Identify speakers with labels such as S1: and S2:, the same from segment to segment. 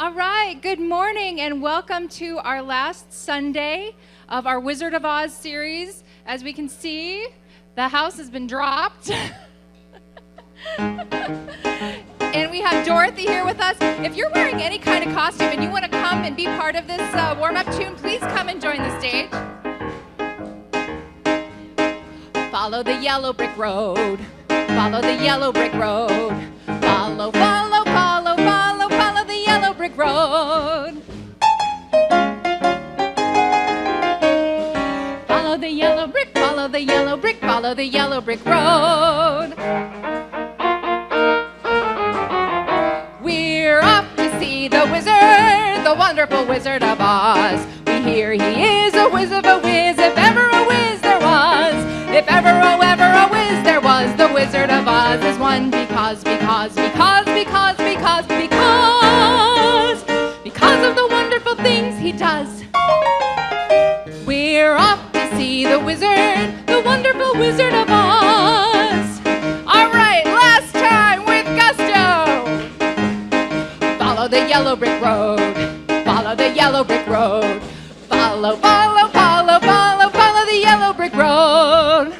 S1: All right, good morning and welcome to our last Sunday of our Wizard of Oz series. As we can see, the house has been dropped. And we have Dorothy here with us. If you're wearing any kind of costume and you want to come and be part of this warm-up tune, please come and join the stage. Follow the yellow brick road. Follow the yellow brick road. Follow, follow, follow, follow, follow the yellow brick road. Follow the yellow brick, follow the yellow brick, follow the yellow brick road. We're off to see the wizard, the wonderful Wizard of Oz. We hear he is a whiz of a whiz, if ever a whiz there was. If ever a whiz there was, the Wizard of Oz is one because of the wonderful things he does. We're off to see the wizard, the wonderful Wizard of Oz. All right, last time with gusto. Follow the yellow brick road. Follow the yellow brick road. Follow, follow, follow, follow, follow the yellow brick road.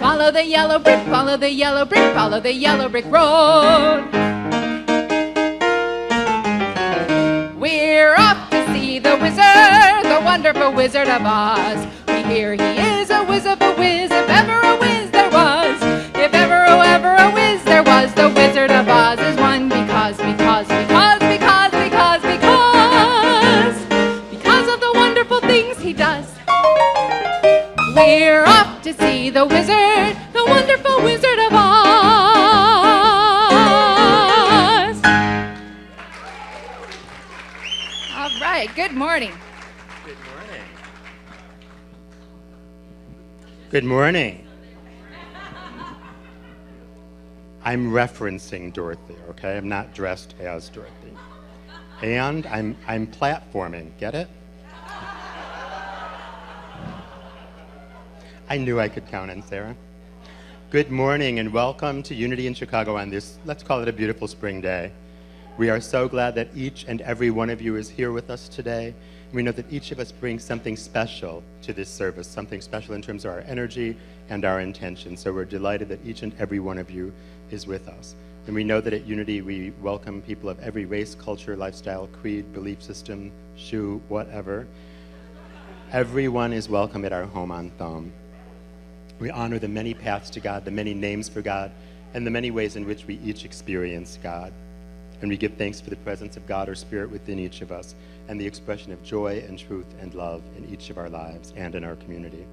S1: Follow the yellow brick, follow the yellow brick, follow the yellow brick road. We're off to see the wizard, the wonderful Wizard of Oz. We hear he is a whiz of a whiz, if ever a whiz there was. If ever a whiz there was, the Wizard of Oz is one because of the wonderful things he does. We're off to see the wizard, the wonderful Wizard of Oz. All right, good morning.
S2: Good morning. Good morning. I'm referencing Dorothy, okay? I'm not dressed as Dorothy. And I'm platforming, get it? I knew I could count on Sarah. Good morning and welcome to Unity in Chicago on this, let's call it a beautiful spring day. We are so glad that each and every one of you is here with us today. We know that each of us brings something special to this service, something special in terms of our energy and our intention. So we're delighted that each and every one of you is with us. And we know that at Unity we welcome people of every race, culture, lifestyle, creed, belief system, shoe, whatever. Everyone is welcome at our home on Thome. We honor the many paths to God, the many names for God, and the many ways in which we each experience God. And we give thanks for the presence of God or Spirit within each of us and the expression of joy and truth and love in each of our lives and in our community.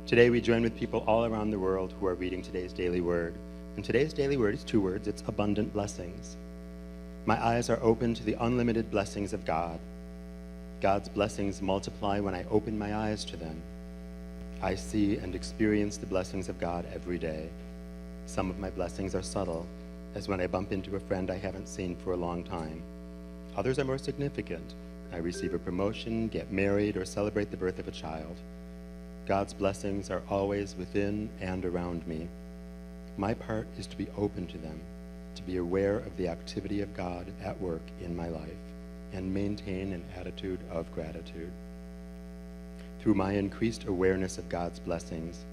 S2: Today we join with people all around the world who are reading today's daily word. And today's daily word is 2 words. It's abundant blessings. My eyes are open to the unlimited blessings of God. God's blessings multiply when I open my eyes to them. I see and experience the blessings of God every day. Some of my blessings are subtle, as when I bump into a friend I haven't seen for a long time. Others are more significant. I receive a promotion, get married, or celebrate the birth of a child. God's blessings are always within and around me. My part is to be open to them, to be aware of the activity of God at work in my life, and maintain an attitude of gratitude. Through my increased awareness of God's blessings,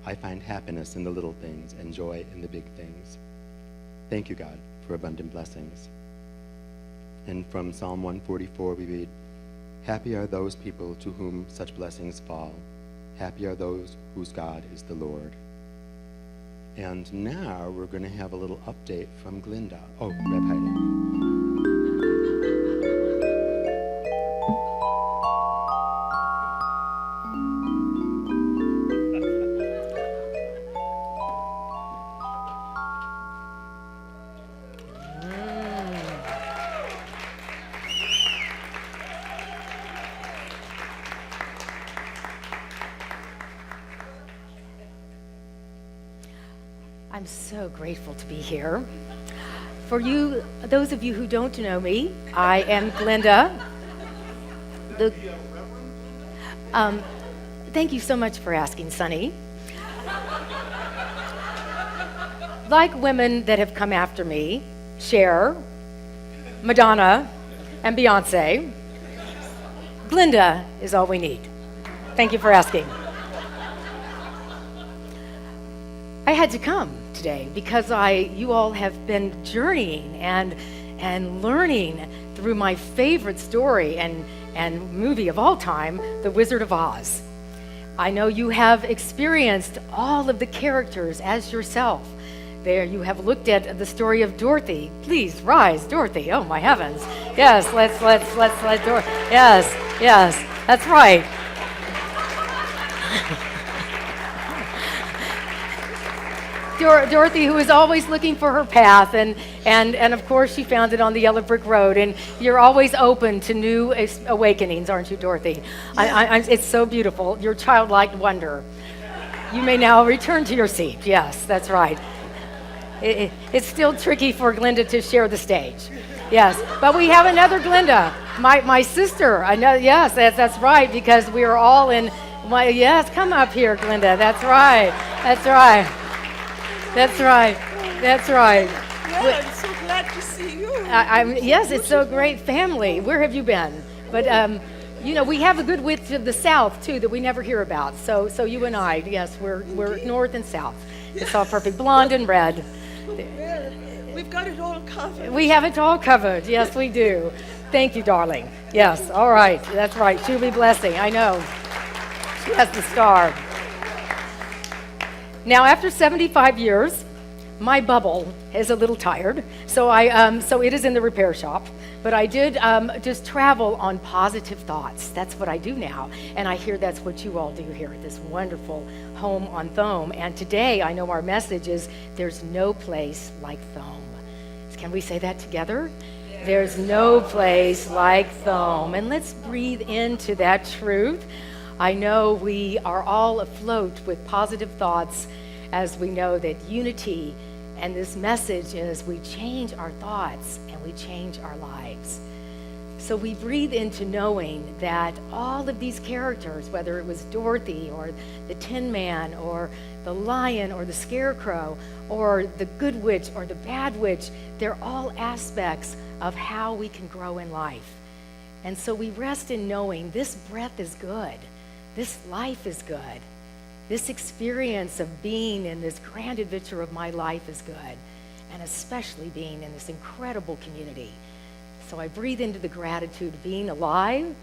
S2: I find happiness in the little things and joy in the big things. Thank you, God, for abundant blessings. And from Psalm 144, we read, "Happy are those people to whom such blessings fall. Happy are those whose God is the Lord." And now we're going to have a little update from Glinda. Oh, grab Heidi.
S3: I'm so grateful to be here. For you, those of you who don't know me, I am Glinda. Thank you so much for asking, Sonny. like women that have come after me, Cher, Madonna, and Beyonce, Glinda is all we need. Thank you for asking. I had to come today because you all have been journeying and learning through my favorite story and movie of all time, The Wizard of Oz. I know you have experienced all of the characters as yourself. There you have looked at the story of Dorothy. Please rise, Dorothy. Oh my heavens. Yes, let's let Dorothy. Yes, that's right. Dorothy, who is always looking for her path, and of course she found it on the yellow brick road, and you're always open to new awakenings, aren't you, Dorothy?
S4: Yes.
S3: It's so beautiful, your childlike wonder. You may now return to your seat. Yes, that's right. It's still tricky for Glinda to share the stage. Yes, but we have another Glinda, my sister. I know. Yes, that's right, because we are all in. Yes, come up here, Glinda. That's right. That's right.
S4: Yeah, I'm so glad to see you.
S3: Yes, it's so great family. Where have you been? But we have a good width of the South too that we never hear about. So you and I, yes, we're North and South. It's all perfect, blonde and red.
S4: Well, we've got it all covered.
S3: We have it all covered. Yes, we do. Thank you, darling. Yes, all right. That's right. Julie Blessing. I know. She has the star. Now, after 75 years, my bubble is a little tired, so it is in the repair shop. But I did just travel on positive thoughts. That's what I do now, and I hear that's what you all do here at this wonderful home on Thome. And today, I know our message is there's no place like Thome. Can we say that together? Yeah. There's no place like Thome, and let's breathe into that truth. I know we are all afloat with positive thoughts as we know that unity and this message is we change our thoughts and we change our lives. So we breathe into knowing that all of these characters, whether it was Dorothy or the Tin Man or the Lion or the Scarecrow or the good witch or the bad witch, they're all aspects of how we can grow in life. And so we rest in knowing this breath is good. This life is good. This experience of being in this grand adventure of my life is good, and especially being in this incredible community. So I breathe into the gratitude of being alive,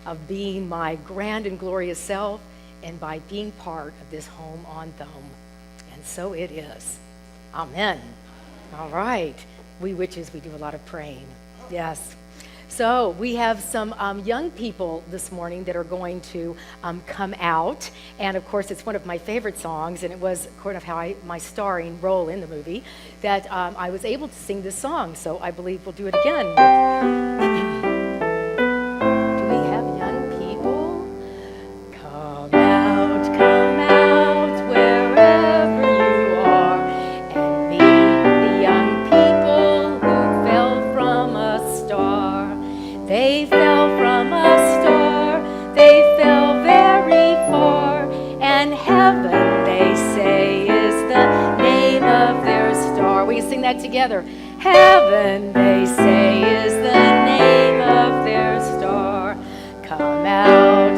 S3: of being my grand and glorious self, and by being part of this home on Thome. And so it is. Amen. All right. We witches, we do a lot of praying. Yes. So we have some young people this morning that are going to come out. And of course, it's one of my favorite songs, and it was kind of how my starring role in the movie that I was able to sing this song. So I believe we'll do it again. Do we have young people? Come out, wherever you are, and meet the young people who fell from a star. They fell from a star, they fell very far, and heaven, they say, is the name of their star. We can sing that together. Heaven, they say, is the name of their star. Come out,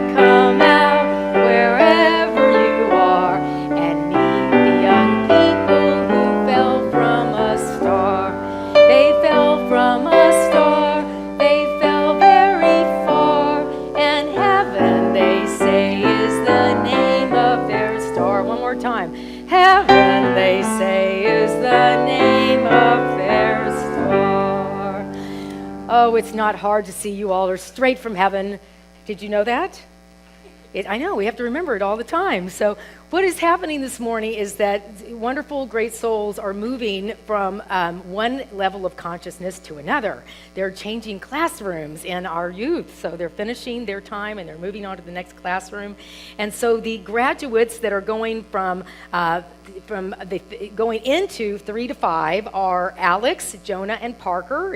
S3: wherever you are, and meet the young people who fell from a star. They fell from a star, they fell very far, and heaven, they say, is the name of their star. One more time. Heaven, they say, is the name of their star. Oh, it's not hard to see you all are straight from heaven. Did you know that? I know, we have to remember it all the time. So what is happening this morning is that wonderful, great souls are moving from one level of consciousness to another. They're changing classrooms in our youth. So they're finishing their time and they're moving on to the next classroom. And so the graduates that are going going into 3 to 5 are Alex, Jonah, and Parker.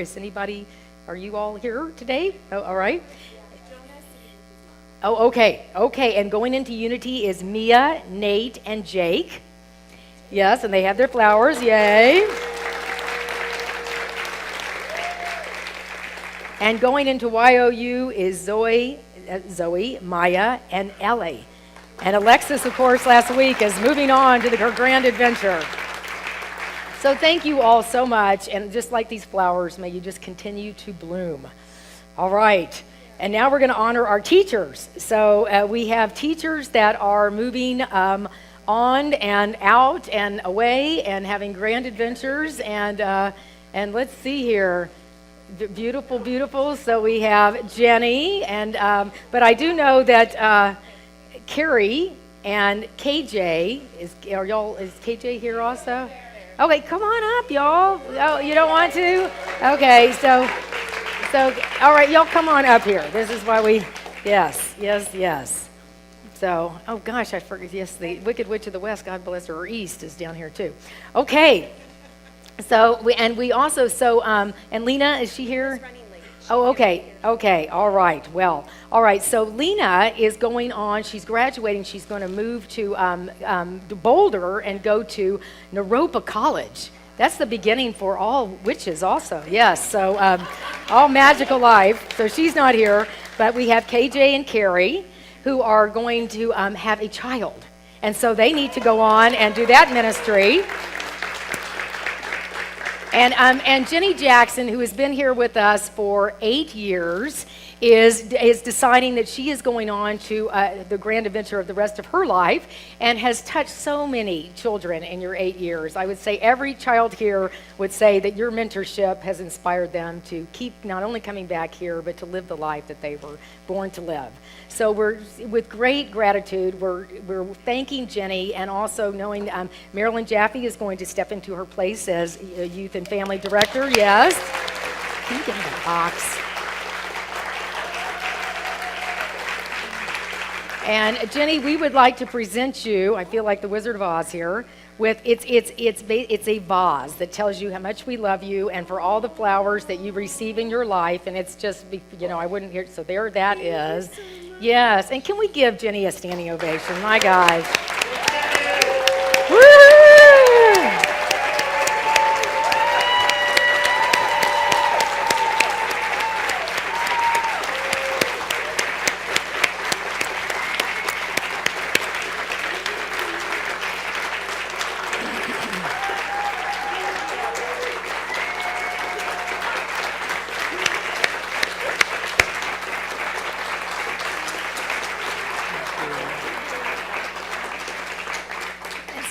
S3: Are you all here today? Oh, all right. Oh, okay. And going into Unity is Mia, Nate, and Jake. Yes, and they have their flowers. Yay. And going into YOU is Zoe, Maya, and Ellie. And Alexis, of course, last week is moving on to her grand adventure. So thank you all so much. And just like these flowers, may you just continue to bloom. All right. And now we're going to honor our teachers. So we have teachers that are moving on and out and away and having grand adventures. And let's see here. Beautiful, beautiful. So we have Jenny, and but I do know that Carrie and KJ is KJ here also? Okay, come on up, y'all. Oh, you don't want to? Okay, so all right, y'all come on up here. This is why we yes. So, oh gosh, I forget. Yes, the Wicked Witch of the West, God bless her, or East, is down here too. Okay. So we also and Lena, is she here? Oh, okay, all right. Well, all right. So Lena is going on. She's graduating. She's going to move to Boulder and go to Naropa College. That's the beginning for all witches, also. Yes. So all magical life. So she's not here, but we have KJ and Carrie who are going to have a child, and so they need to go on and do that ministry. And Jenny Jackson, who has been here with us for 8 years, is deciding that she is going on to the grand adventure of the rest of her life and has touched so many children in your 8 years. I would say every child here would say that your mentorship has inspired them to keep not only coming back here, but to live the life that they were born to live. So we're, with great gratitude, we're thanking Jenny, and also knowing Marilyn Jaffe is going to step into her place as Youth and Family Director. Yes. Can you get in the box? And Jenny, we would like to present you, I feel like the Wizard of Oz here, with it's a vase that tells you how much we love you and for all the flowers that you receive in your life. And it's just, I wouldn't hear, so there that is. Yes, and can we give Jenny a standing ovation? My gosh. Woo!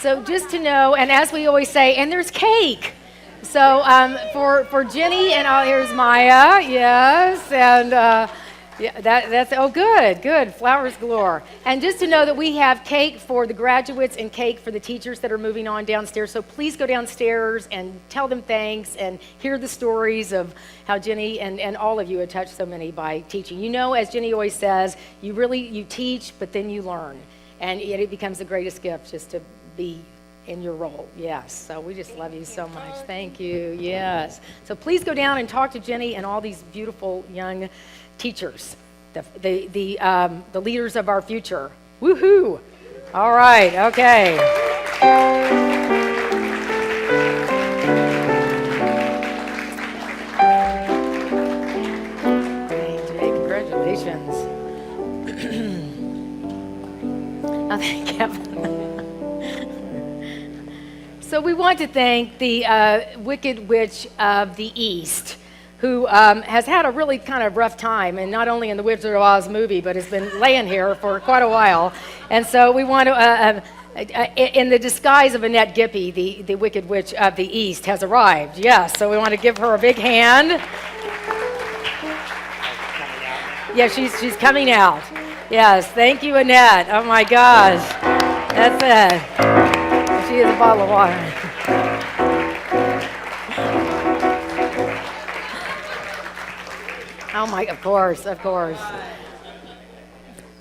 S3: So just to know, and as we always say, and there's cake. So for Jenny, and here's Maya, yes, and yeah, that's good, flowers galore. And just to know that we have cake for the graduates and cake for the teachers that are moving on downstairs. So please go downstairs and tell them thanks and hear the stories of how Jenny and all of you have touched so many by teaching. As Jenny always says, you teach, but then you learn, and it becomes the greatest gift just to be in your role. Yes. So we just love you so much. Thank you. Yes. So please go down and talk to Jenny and all these beautiful young teachers, the leaders of our future. Woohoo! All right. Okay. Congratulations. Oh, thank Kevin. So we want to thank the Wicked Witch of the East, who has had a really kind of rough time, and not only in the Wizard of Oz movie, but has been laying here for quite a while. And so we want to, in the disguise of Annette Gippy, the Wicked Witch of the East has arrived. Yes, so we want to give her a big hand. Yeah, she's coming out. Yes, thank you, Annette. Oh my gosh, that's it. She is a bottle of water. Oh my, of course.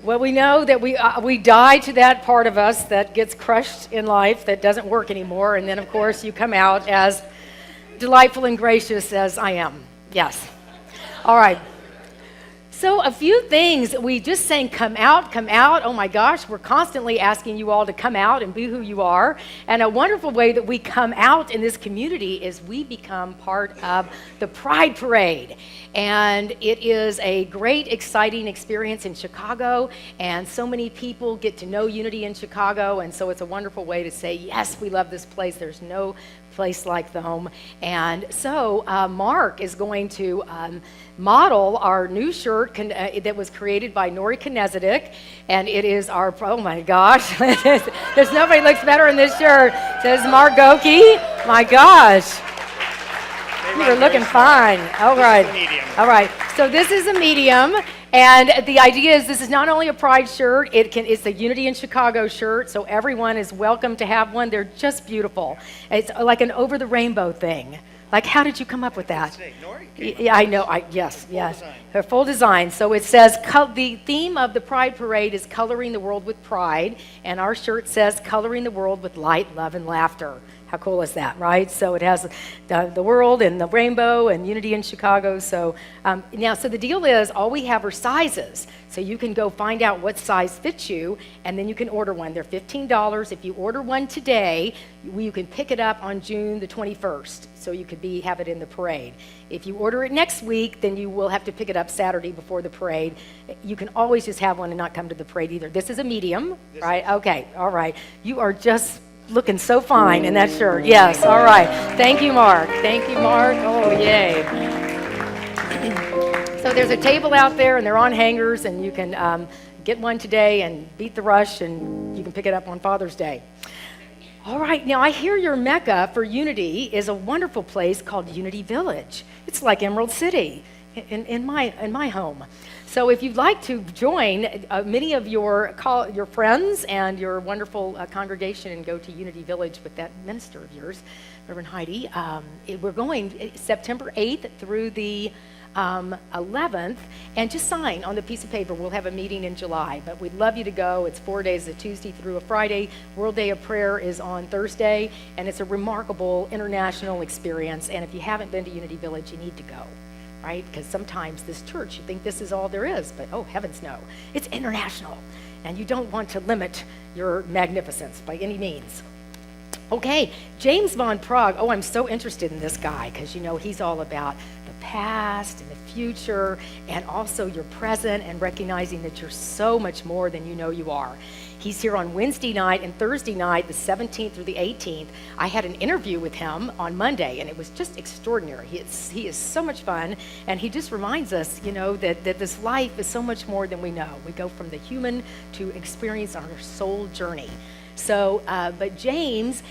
S3: Well, we know that we die to that part of us that gets crushed in life, that doesn't work anymore, and then of course you come out as delightful and gracious as I am. Yes. All right. So a few things. We just sang, come out, come out. Oh my gosh, we're constantly asking you all to come out and be who you are. And a wonderful way that we come out in this community is we become part of the Pride Parade. And it is a great, exciting experience in Chicago. And so many people get to know Unity in Chicago. And so it's a wonderful way to say, yes, we love this place. There's no place like Thome. And so Mark is going to model our new shirt that was created by Nori Kinezetic, and it is our, oh my gosh, there's nobody looks better in this shirt. It says Mark Goki. My gosh. You're looking fine. All right. All right. So this is a medium, and the idea is this is not only a Pride shirt, it's the Unity in Chicago shirt, so everyone is welcome to have one. They're just beautiful. It's like an over the rainbow thing. Like, how did you come up with that? Yeah, I know. Yes. Her full design. So it says, the theme of the Pride Parade is coloring the world with pride, and our shirt says coloring the world with light, love, and laughter. How cool is that, right? So it has the world and the rainbow and Unity in Chicago. So so the deal is all we have are sizes. So you can go find out what size fits you, and then you can order one. They're $15. If you order one today, you can pick it up on June the 21st. So you could have it in the parade. If you order it next week, then you will have to pick it up Saturday before the parade. You can always just have one and not come to the parade either. This is a medium, right? Okay, all right. You are just looking so fine in that shirt. Yes, all right. Thank you, Mark. Thank you, Mark. Oh, yay. So there's a table out there, and they're on hangers, and you can get one today and beat the rush, and you can pick it up on Father's Day. All right, now I hear your Mecca for Unity is a wonderful place called Unity Village. It's like Emerald City in my home. So if you'd like to join many of your friends and your wonderful congregation and go to Unity Village with that minister of yours, Reverend Heidi, we're going September 8th through the 11th, and just sign on the piece of paper. We'll have a meeting in July, but we'd love you to go. It's 4 days, a Tuesday through a Friday. World Day of Prayer is on Thursday, and it's a remarkable international experience. And if you haven't been to Unity Village, you need to go, right? Because sometimes this church, you think this is all there is, but oh, heavens no. It's international, and you don't want to limit your magnificence by any means. Okay, James Von Prague. Oh, I'm so interested in this guy because, he's all about the past and the future and also your present and recognizing that you're so much more than you know you are. He's here on Wednesday night and Thursday night, the 17th through the 18th. I had an interview with him on Monday, and it was just extraordinary. He is so much fun, and he just reminds us, that this life is so much more than we know. We go from the human to experience our soul journey. So, but James,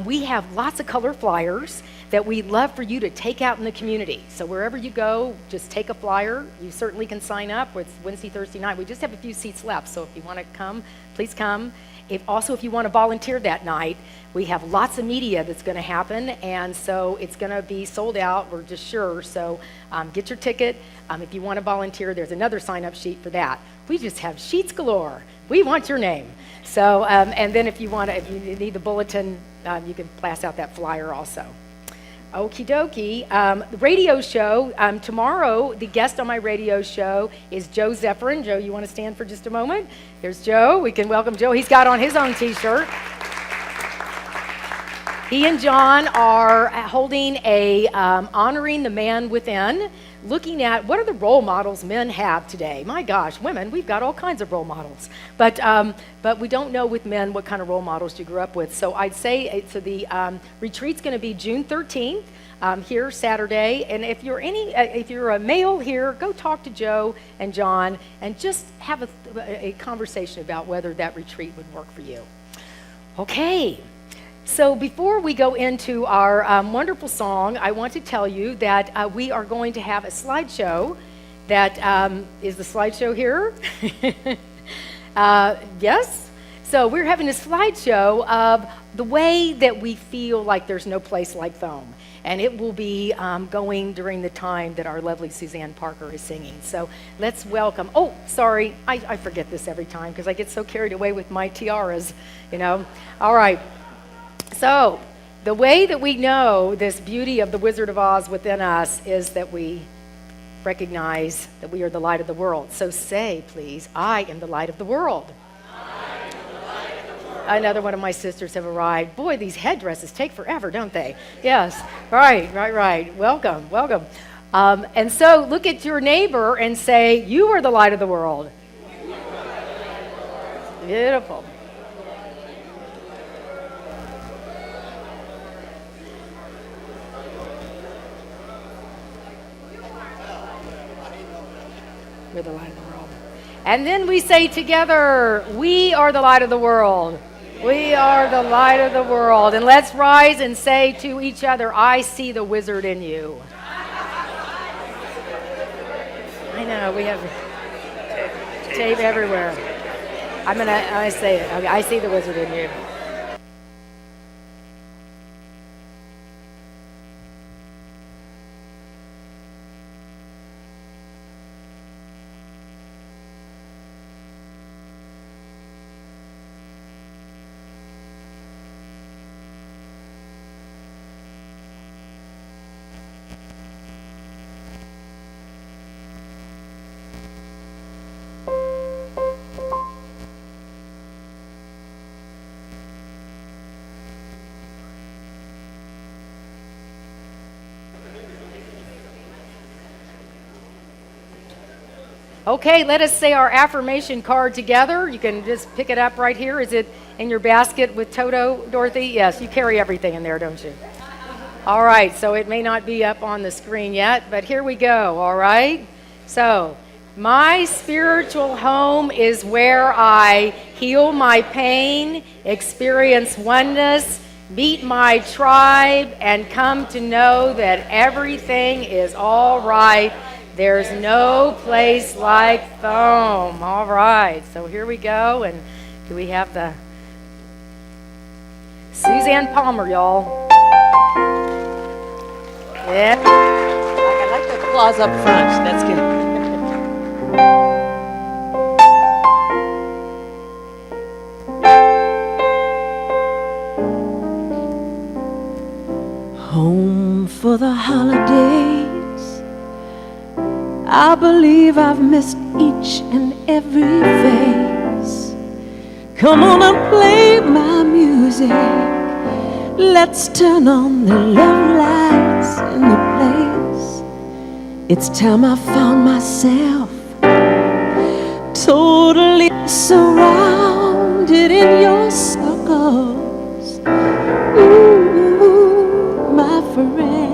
S3: we have lots of color flyers that we'd love for you to take out in the community. So wherever you go, just take a flyer. You certainly can sign up. It's Wednesday, Thursday night. We just have a few seats left, so if you want to come, please come. If you want to volunteer that night, we have lots of media that's going to happen, and so it's going to be sold out, we're just sure. So get your ticket. If you want to volunteer, there's another sign-up sheet for that. We just have sheets galore. We want your name. So, and then if you need the bulletin, you can pass out that flyer also. Okie dokie. The radio show, tomorrow, the guest on my radio show is Joe Zephyrin. Joe, you want to stand for just a moment? There's Joe. We can welcome Joe. He's got on his own t-shirt. He and John are holding a Honoring the Man Within, looking at what are the role models men have today. My gosh, women, we've got all kinds of role models. But we don't know with men what kind of role models you grew up with. So I'd say, so the retreat's going to be June 13th here Saturday. And if you're a male here, go talk to Joe and John and just have a conversation about whether that retreat would work for you. Okay. So before we go into our wonderful song, I want to tell you that we are going to have a slideshow that is the slideshow here. Yes? So we're having a slideshow of the way that we feel like there's no place like Thome. And it will be going during the time that our lovely Suzanne Parker is singing. So let's welcome, oh, sorry, I forget this every time because I get so carried away with my tiaras, All right. So, the way that we know this beauty of the Wizard of Oz within us is that we recognize that we are the light of the world. So say, please, I am the light of the world. Another one of my sisters have arrived. Boy, these headdresses take forever, don't they? Yes, right. Welcome. And so look at your neighbor and say, you are the light of the world. Beautiful. We're the light of the world. And then we say together, we are the light of the world. We are the light of the world. And let's rise and say to each other, I see the wizard in you. I know, we have tape everywhere. I'm gonna say it. Okay, I see the wizard in you. Okay, let us say our affirmation card together. You can just pick it up right here. Is it in your basket with Toto, Dorothy? Yes, you carry everything in there, don't you? All right, so it may not be up on the screen yet, but here we go, all right? So, my spiritual home is where I heal my pain, experience oneness, meet my tribe, and come to know that everything is all right. There's no place like Thome. All right, so here we go. And do we have the Suzanne Palmer, y'all? Yeah.
S5: I like the applause up front. That's good.
S6: Home for the holidays. I believe I've missed each and every face. Come on and play my music. Let's turn on the love lights in the place. It's time I found myself totally surrounded in your circles. Ooh, my friends.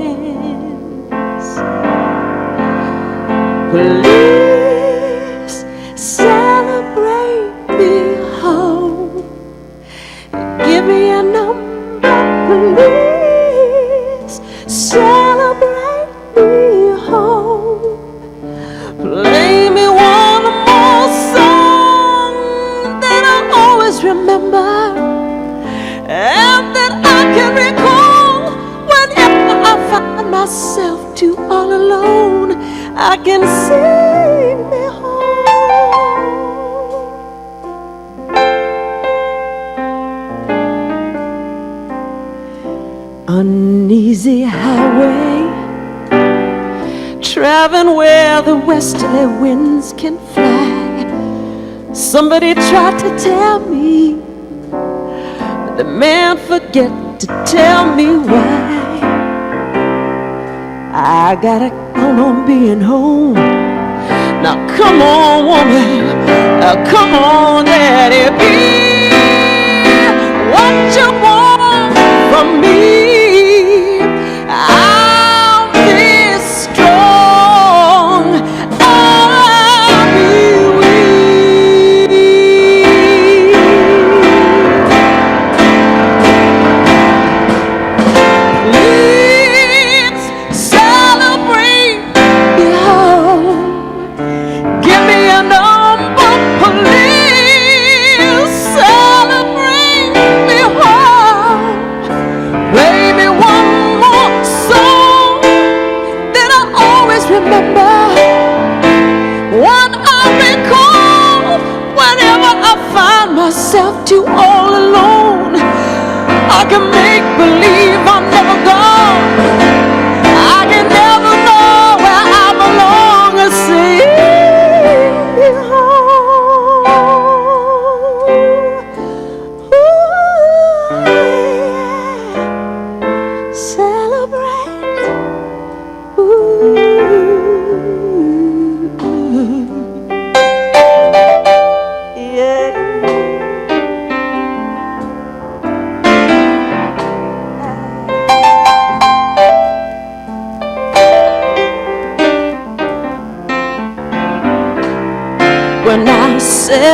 S6: Please celebrate me home. Give me a number, please. Celebrate me home. Play me one more song that I always remember and that I can recall whenever I find myself too all alone. I can sing me home. Uneasy highway, traveling where the westerly winds can fly. Somebody tried to tell me, but the man forget to tell me why. I gotta count on being home. Now come on, woman, come on, daddy, be what you want from me. I'll be strong, I'll be weak. Please celebrate me home. Give me a number, please celebrate me home. Play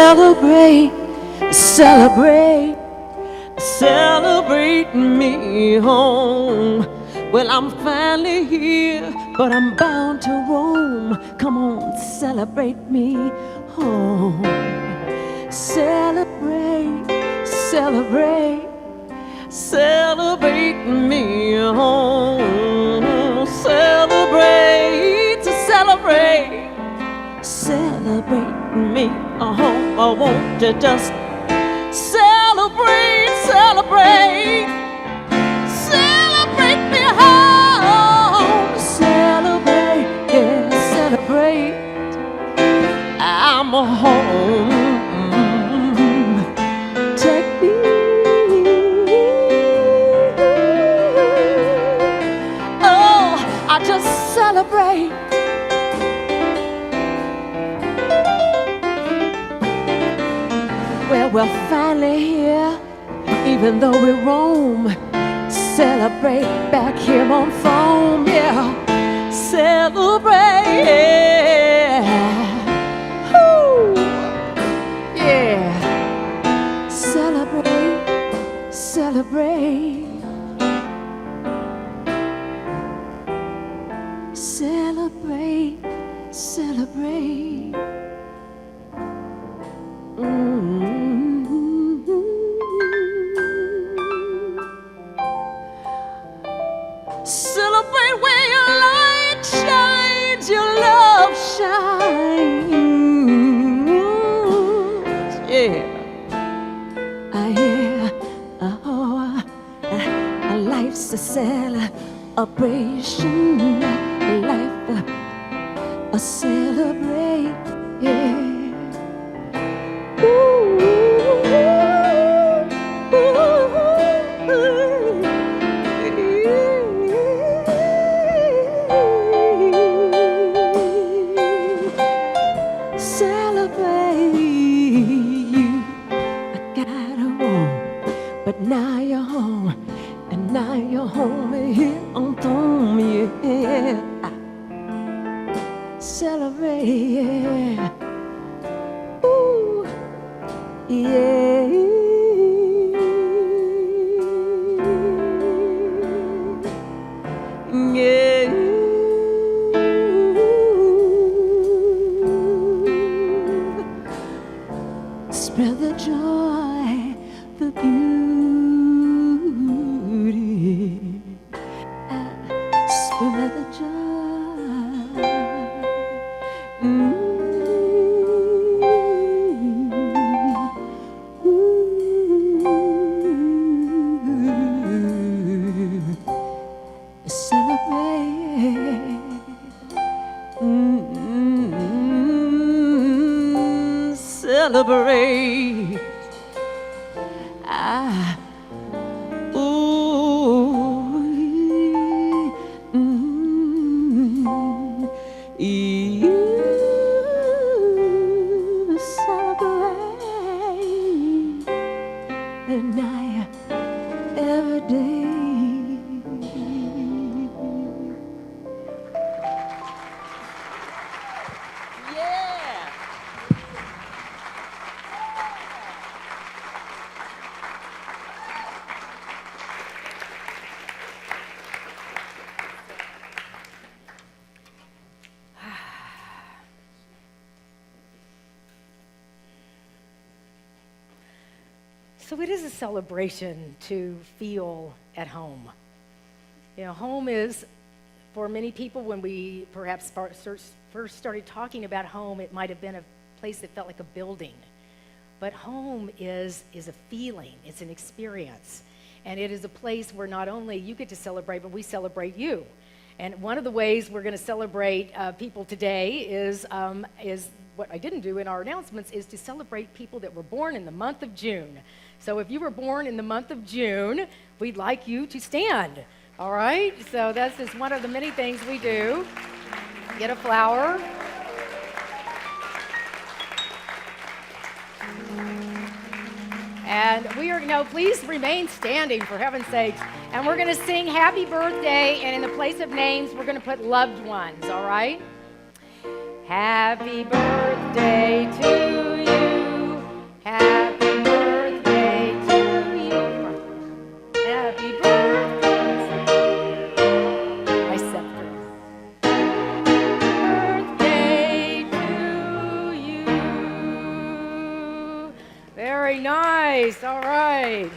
S6: celebrate, celebrate, celebrate me home. Well, I'm finally here, but I'm bound to roam. Come on, celebrate me home. Celebrate, celebrate, celebrate me home. Celebrate, celebrate, celebrate me home. I want to just celebrate, celebrate, celebrate me home. Celebrate, yeah, celebrate. I'm home. Take me. Oh, I just celebrate. Well, we're finally here, even though we roam. Celebrate back here on Thome, yeah. Celebrate, woo, yeah. Celebrate, celebrate, celebrate, celebrate. Celebrate where your light shines, your love shines. Yeah, I hear, oh, life's a celebration, life a celebrate, yeah. But now you're home, and now you're home here on Thome, yeah. Celebrate, yeah. Ooh, yeah. Yeah. Spread the joy, the beauty. Spread the joy. Celebrate. Celebrate. You celebrate and I every day. Yeah.
S3: So it is a celebration to feel at home. You know, home is, for many people, when we perhaps first started talking about home, it might have been a place that felt like a building. But home is a feeling, it's an experience. And it is a place where not only you get to celebrate, but we celebrate you. And one of the ways we're going to celebrate people today is what I didn't do in our announcements, is to celebrate people that were born in the month of June. So if you were born in the month of June, we'd like you to stand, all right? So that's just one of the many things we do. Get a flower. And we are, please remain standing, for heaven's sakes. And we're going to sing happy birthday, and in the place of names, we're going to put loved ones, all right? Happy birthday to you. Nice. All right.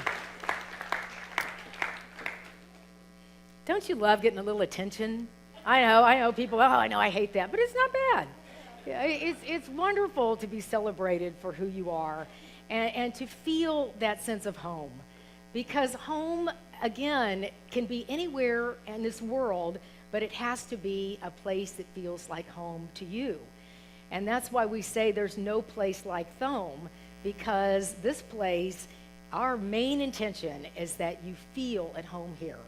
S3: Don't you love getting a little attention? I know people, oh, I know, I hate that, but it's not bad. Yeah, it's wonderful to be celebrated for who you are and to feel that sense of home. Because home, again, can be anywhere in this world, but it has to be a place that feels like home to you. And that's why we say there's no place like Thome, because this place, our main intention is that you feel at home here.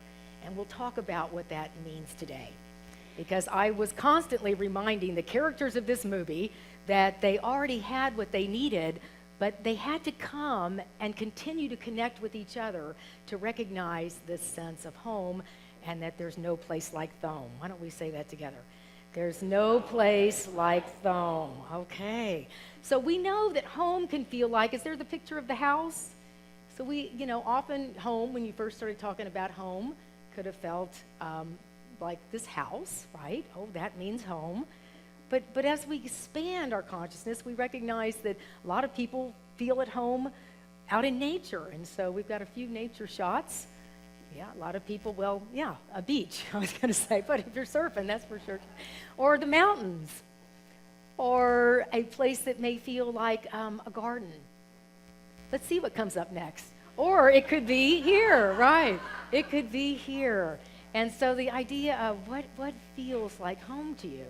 S3: And we'll talk about what that means today. Because I was constantly reminding the characters of this movie that they already had what they needed, but they had to come and continue to connect with each other to recognize this sense of home and that there's no place like Thome. Why don't we say that together? There's no place like Thome. Okay. So we know that home can feel like, is there the picture of the house? So we, often home, when you first started talking about home, could have felt like this house, right? Oh, that means home. But as we expand our consciousness, we recognize that a lot of people feel at home out in nature. And so we've got a few nature shots. Yeah, a lot of people, well, yeah, a beach, I was going to say. But if you're surfing, that's for sure. Or the mountains. Or a place that may feel like a garden. Let's see what comes up next. Or it could be here, right? It could be here. And so the idea of what feels like home to you.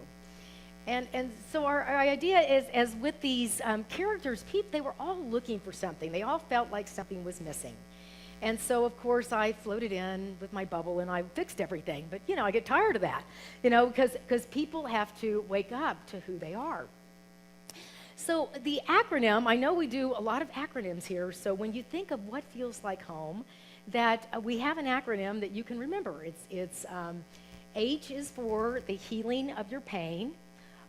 S3: And so our idea is, as with these characters, they were all looking for something. They all felt like something was missing. And so, of course, I floated in with my bubble and I fixed everything. But, I get tired of that, because people have to wake up to who they are. So the acronym, I know we do a lot of acronyms here. So when you think of what feels like home, that we have an acronym that you can remember. It's H is for the healing of your pain.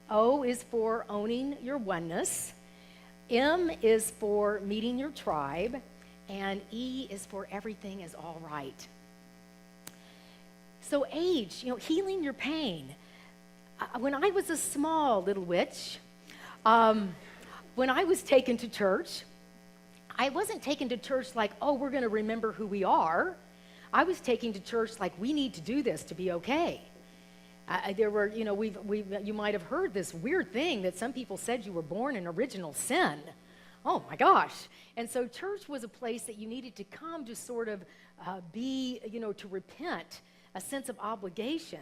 S3: O is for owning your oneness. M is for meeting your tribe. And E is for everything is all right. So H, healing your pain. When I was a small little witch, when I was taken to church, I wasn't taken to church like, oh, we're going to remember who we are. I was taken to church like, we need to do this to be okay. There were, you might have heard this weird thing that some people said you were born in original sin. Oh my gosh. And so church was a place that you needed to come to sort of be, to repent, a sense of obligation,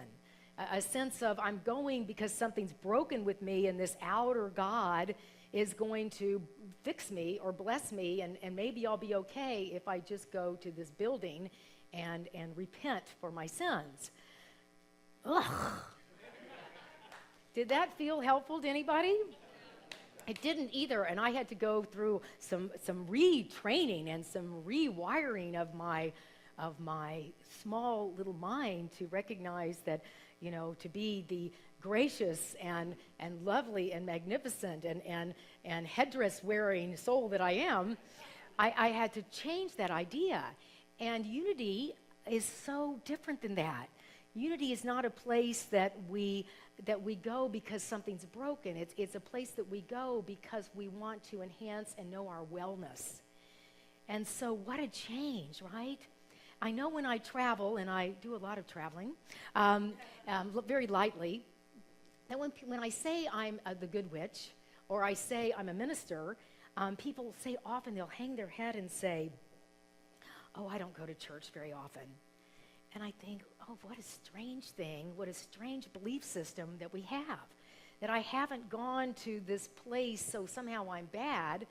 S3: a sense of I'm going because something's broken with me and this outer God is going to fix me or bless me, and maybe I'll be okay if I just go to this building and repent for my sins. Ugh. Did that feel helpful to anybody? It didn't either, and I had to go through some retraining and some rewiring of my small little mind to recognize that, to be the gracious and lovely and magnificent and headdress-wearing soul that I am, I had to change that idea. And unity is so different than that. Unity is not a place that we go because something's broken. It's a place that we go because we want to enhance and know our wellness. And so what a change, right? I know when I travel, and I do a lot of traveling, very lightly, that when I say I'm the good witch, or I say I'm a minister, people say often, they'll hang their head and say, oh, I don't go to church very often. And I think, oh, what a strange thing, what a strange belief system that we have, that I haven't gone to this place so somehow I'm bad,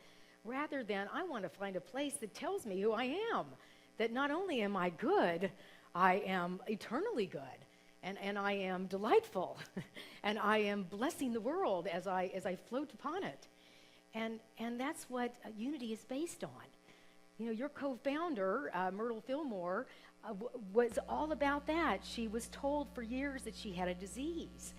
S3: rather than I want to find a place that tells me who I am, that not only am I good, I am eternally good, and I am delightful, and I am blessing the world as I float upon it. And that's what unity is based on. Your co-founder, Myrtle Fillmore, was all about that. She was told for years that she had a disease,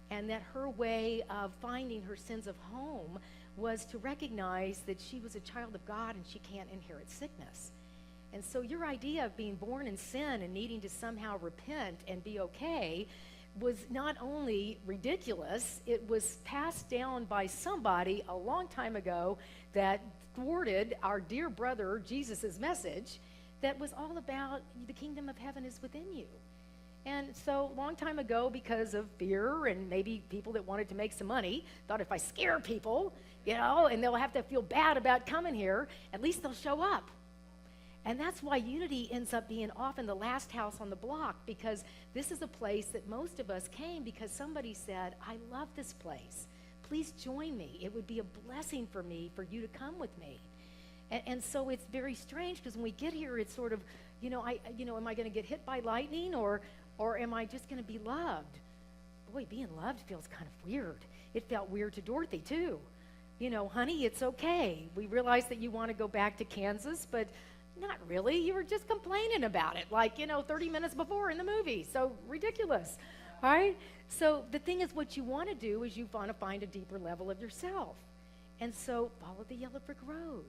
S3: and that her way of finding her sense of home was to recognize that she was a child of God and she can't inherit sickness. And so your idea of being born in sin and needing to somehow repent and be okay was not only ridiculous, it was passed down by somebody a long time ago that thwarted our dear brother Jesus' message that was all about the kingdom of heaven is within you. And so long time ago, because of fear and maybe people that wanted to make some money, thought if I scare people, and they'll have to feel bad about coming here, at least they'll show up. And that's why Unity ends up being often the last house on the block, because this is a place that most of us came because somebody said, I love this place. Please join me. It would be a blessing for me for you to come with me. And so it's very strange because when we get here, it's sort of, am I going to get hit by lightning or am I just going to be loved? Boy, being loved feels kind of weird. It felt weird to Dorothy, too. Honey, it's okay. We realize that you want to go back to Kansas, but not really. You were just complaining about it, 30 minutes before in the movie. So ridiculous, all right? So the thing is, what you want to do is you want to find a deeper level of yourself. And so follow the yellow brick road.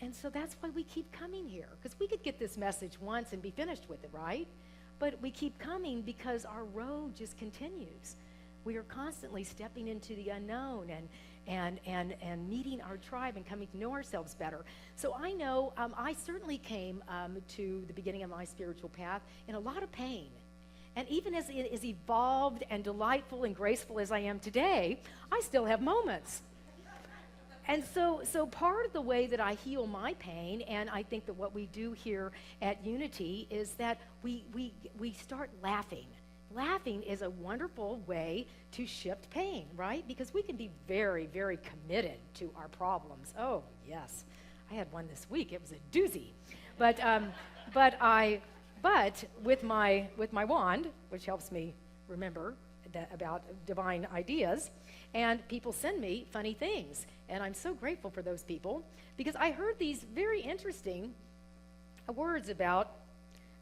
S3: And so that's why we keep coming here, because we could get this message once and be finished with it, right? But we keep coming because our road just continues. We are constantly stepping into the unknown and meeting our tribe and coming to know ourselves better. So I know I certainly came to the beginning of my spiritual path in a lot of pain. And even as evolved and delightful and graceful as I am today, I still have moments. And so part of the way that I heal my pain, and I think that what we do here at Unity, is that we start laughing. Laughing is a wonderful way to shift pain, right? Because we can be very, very committed to our problems. Oh, yes. I had one this week. It was a doozy. But with my wand, which helps me remember about divine ideas, and people send me funny things. And I'm so grateful for those people because I heard these very interesting words about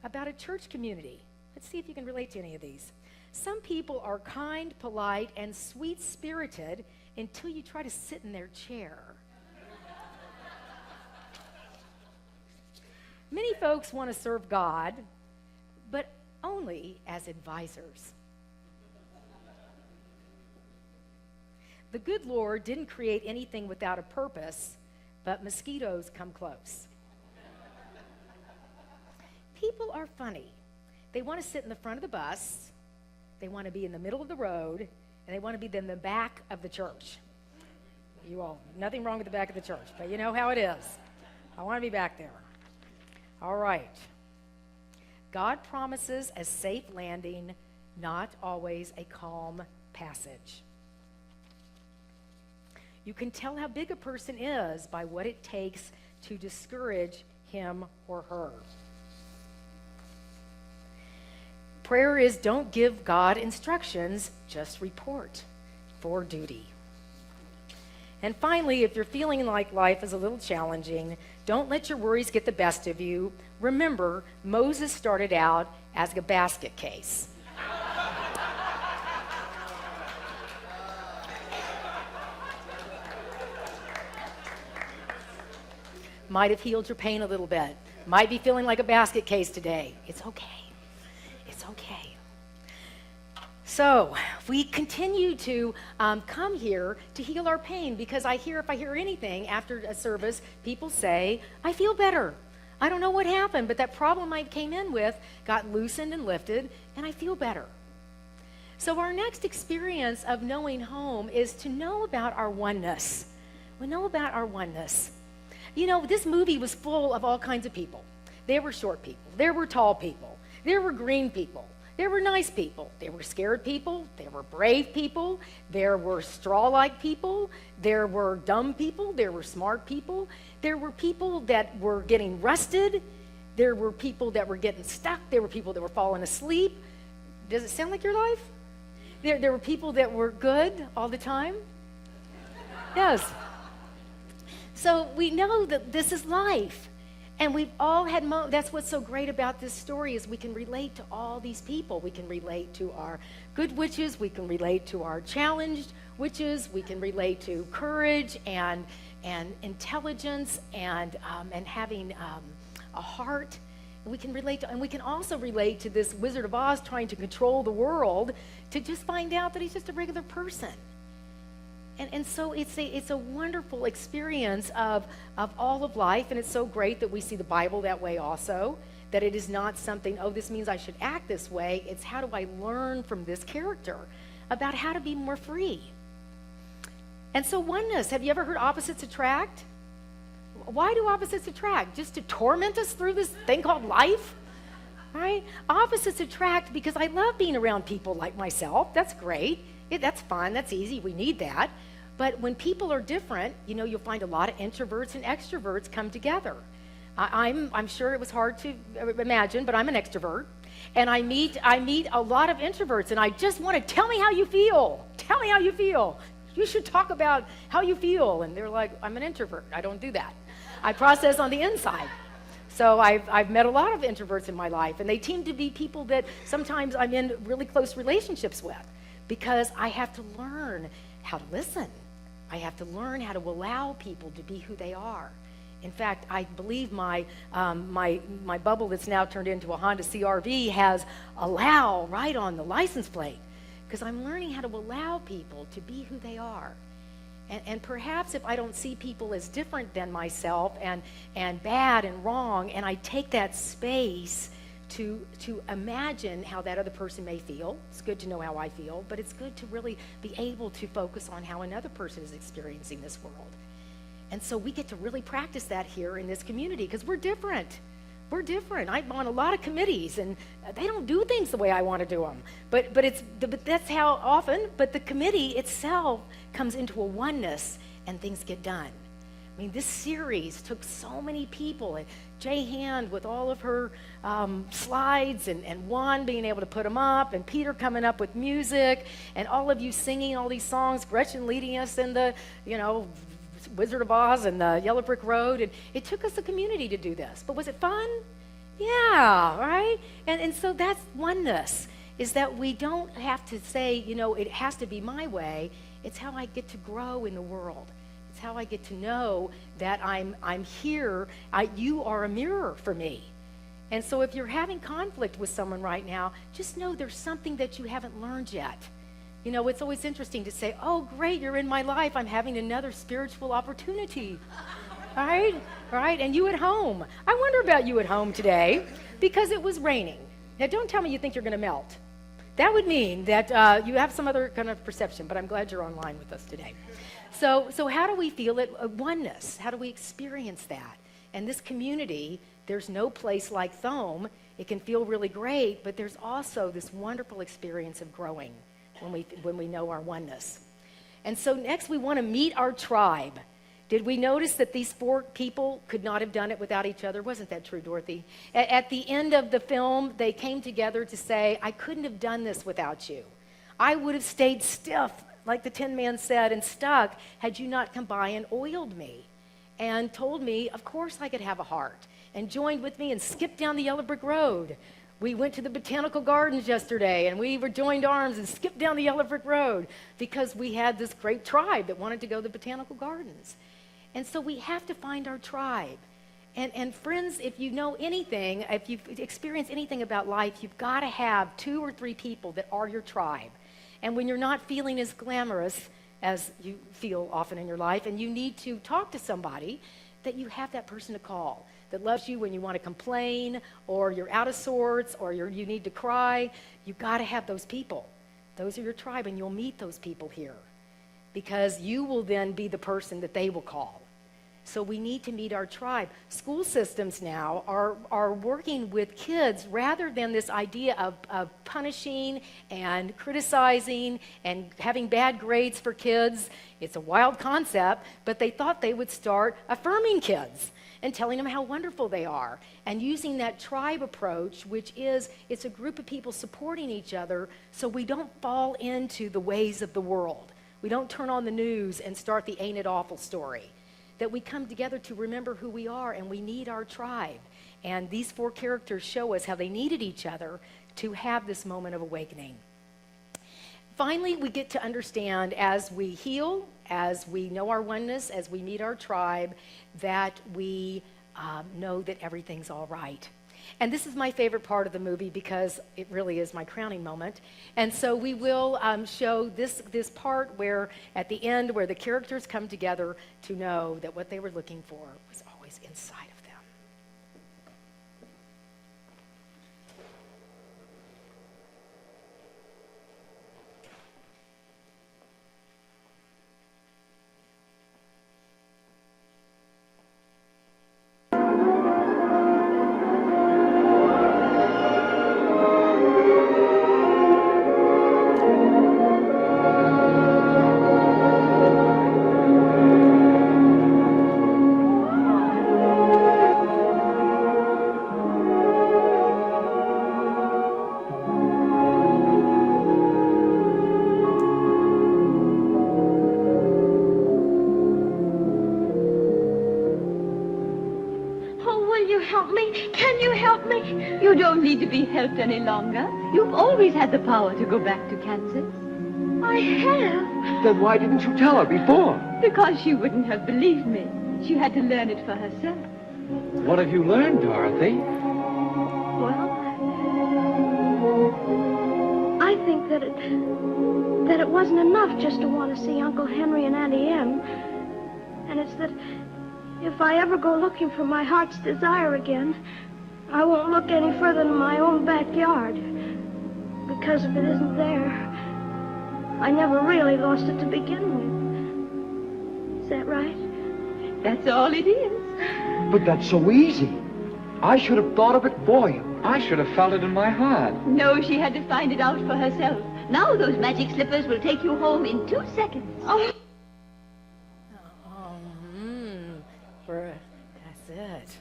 S3: a church community. Let's see if you can relate to any of these. Some people are kind, polite, and sweet-spirited until you try to sit in their chair. Many folks want to serve God, but only as advisors. The good Lord didn't create anything without a purpose, but mosquitoes come close. People are funny. They want to sit in the front of the bus, they want to be in the middle of the road, and they want to be in the back of the church. You all, nothing wrong with the back of the church, but you know how it is. I want to be back there. All right. God promises a safe landing, not always a calm passage. You can tell how big a person is by what it takes to discourage him or her. Prayer is don't give God instructions, just report for duty. And finally, if you're feeling like life is a little challenging, don't let your worries get the best of you. Remember, Moses started out as a basket case. Might have healed your pain a little bit. Might be feeling like a basket case today. It's okay. It's okay. So we continue to come here to heal our pain because if I hear anything after a service, people say, I feel better. I don't know what happened, but that problem I came in with got loosened and lifted, and I feel better. So our next experience of knowing home is to know about our oneness. We know about our oneness. This movie was full of all kinds of people. There were short people. There were tall people. There were green people. There were nice people. There were scared people. There were brave people. There were straw-like people. There were dumb people. There were smart people. There were people that were getting rusted. There were people that were getting stuck. There were people that were falling asleep. Does it sound like your life? There were people that were good all the time. Yes. So we know that this is life. And we've all had that's what's so great about this story is we can relate to all these people. We can relate to our good witches. We can relate to our challenged witches. We can relate to courage and intelligence and having a heart. We can relate to, and we can also relate to this Wizard of Oz trying to control the world, to just find out that he's just a regular person. And so it's a wonderful experience of all of life, and it's so great that we see the Bible that way also, that it is not something, oh, this means I should act this way. It's how do I learn from this character about how to be more free. And so oneness, have you ever heard opposites attract? Why do opposites attract? Just to torment us through this thing called life? Right? Opposites attract because I love being around people like myself. That's great. That's fun. That's easy. We need that. But when people are different, you'll find a lot of introverts and extroverts come together. I'm sure it was hard to imagine, but I'm an extrovert. And I meet a lot of introverts, and I just want to tell me how you feel. Tell me how you feel. You should talk about how you feel. And they're like, I'm an introvert. I don't do that. I process on the inside. So I've met a lot of introverts in my life, and they seem to be people that sometimes I'm in really close relationships with, because I have to learn how to listen. I have to learn how to allow people to be who they are. In fact, I believe my bubble that's now turned into a Honda CR-V has allow right on the license plate, because I'm learning how to allow people to be who they are. And perhaps if I don't see people as different than myself and bad and wrong, and I take that space to imagine how that other person may feel. It's good to know how I feel, but it's good to really be able to focus on how another person is experiencing this world. And so we get to really practice that here in this community, because we're different. We're different. I'm on a lot of committees, and they don't do things the way I want to do them. But that's how often. But the committee itself comes into a oneness, and things get done. I mean, this series took so many people, and Jay Hand with all of her slides, and Juan being able to put them up, and Peter coming up with music, and all of you singing all these songs, Gretchen leading us in the, Wizard of Oz and the Yellow Brick Road, and it took us a community to do this. But was it fun? Yeah, right? And so that's oneness, is that we don't have to say, it has to be my way. It's how I get to grow in the world. It's how I get to know that I'm here. You are a mirror for me. And so if you're having conflict with someone right now, just know there's something that you haven't learned yet. It's always interesting to say, oh, great, you're in my life. I'm having another spiritual opportunity. Right? And you at home. I wonder about you at home today, because it was raining. Now, don't tell me you think you're going to melt. That would mean that you have some other kind of perception, but I'm glad you're online with us today. So how do we feel it? Oneness. How do we experience that? And this community, there's no place like Thome. It can feel really great, but there's also this wonderful experience of growing when we know our oneness. And so next we want to meet our tribe. Did we notice that these 4 people could not have done it without each other? Wasn't that true, Dorothy? At the end of the film, they came together to say, I couldn't have done this without you. I would have stayed stiff, like the Tin Man said, and stuck had you not come by and oiled me and told me, of course I could have a heart, and joined with me and skipped down the Yellow Brick Road. We went to the botanical gardens yesterday, and we were joined arms and skipped down the Yellow Brick Road because we had this great tribe that wanted to go to the botanical gardens. And so we have to find our tribe. And friends, if you know anything, if you've experienced anything about life, you've got to have 2 or 3 people that are your tribe. And when you're not feeling as glamorous as you feel often in your life, and you need to talk to somebody, that you have that person to call that loves you when you want to complain, or you're out of sorts, or you need to cry. You've got to have those people. Those are your tribe, and you'll meet those people here, because you will then be the person that they will call. So we need to meet our tribe. School systems now are working with kids rather than this idea of punishing and criticizing and having bad grades for kids. It's a wild concept, but they thought they would start affirming kids and telling them how wonderful they are, and using that tribe approach, which is, it's a group of people supporting each other so we don't fall into the ways of the world. We don't turn on the news and start the ain't it awful story. That we come together to remember who we are, and we need our tribe. And these 4 characters show us how they needed each other to have this moment of awakening. Finally, we get to understand, as we heal, as we know our oneness, as we meet our tribe, that we know that everything's all right. And this is my favorite part of the movie because it really is my crowning moment. And so we will show this part where, at the end, where the characters come together to know that what they were looking for was always inside of them.
S7: You don't need to be helped any longer. You've always had the power to go back to Kansas. I have.
S8: Then why didn't you tell her before?
S7: Because she wouldn't have believed me. She had to learn it for herself.
S8: What have you learned, Dorothy?
S7: Well,
S9: I think that it wasn't enough just to want to see Uncle Henry and Auntie Em. And it's that if I ever go looking for my heart's desire again, I won't look any further than my own backyard. Because if it isn't there, I never really lost it to begin with. Is that right?
S7: That's all it is.
S8: But that's so easy. I should have thought of it for you. I should have felt it in my heart.
S7: No, she had to find it out for herself. Now those magic slippers will take you home in 2 seconds. Oh.
S3: That's it.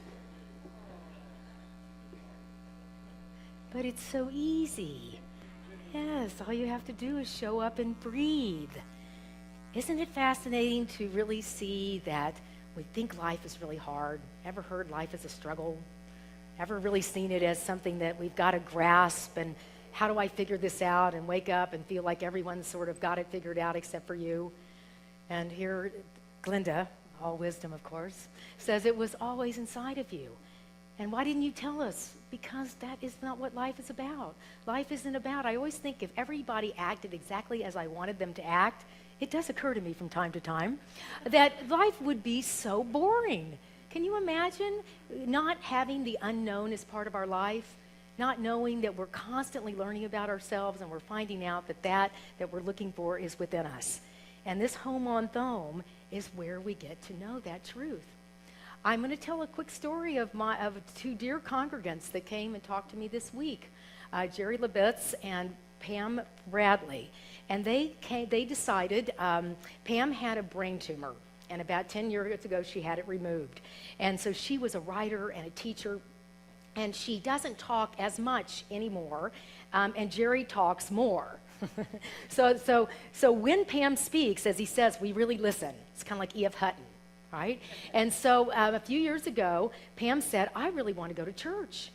S3: But it's so easy. Yes, all you have to do is show up and breathe. Isn't it fascinating to really see that we think life is really hard? Ever heard life as a struggle? Ever really seen it as something that we've got to grasp and how do I figure this out and wake up and feel like everyone's sort of got it figured out except for you? And here, Glinda, all wisdom of course, says it was always inside of you. And why didn't you tell us? Because that is not what life is about. Life isn't about, I always think if everybody acted exactly as I wanted them to act, it does occur to me from time to time, that life would be so boring. Can you imagine not having the unknown as part of our life? Not knowing that we're constantly learning about ourselves and we're finding out that we're looking for is within us. And this home on Thome is where we get to know that truth. I'm going to tell a quick story of 2 dear congregants that came and talked to me this week, Jerry Labitz and Pam Bradley. And they decided, Pam had a brain tumor, and about 10 years ago she had it removed. And so she was a writer and a teacher, and she doesn't talk as much anymore, and Jerry talks more. So when Pam speaks, as he says, we really listen. It's kind of like E.F. Hutton. Right? And so a few years ago, Pam said, I really want to go to church.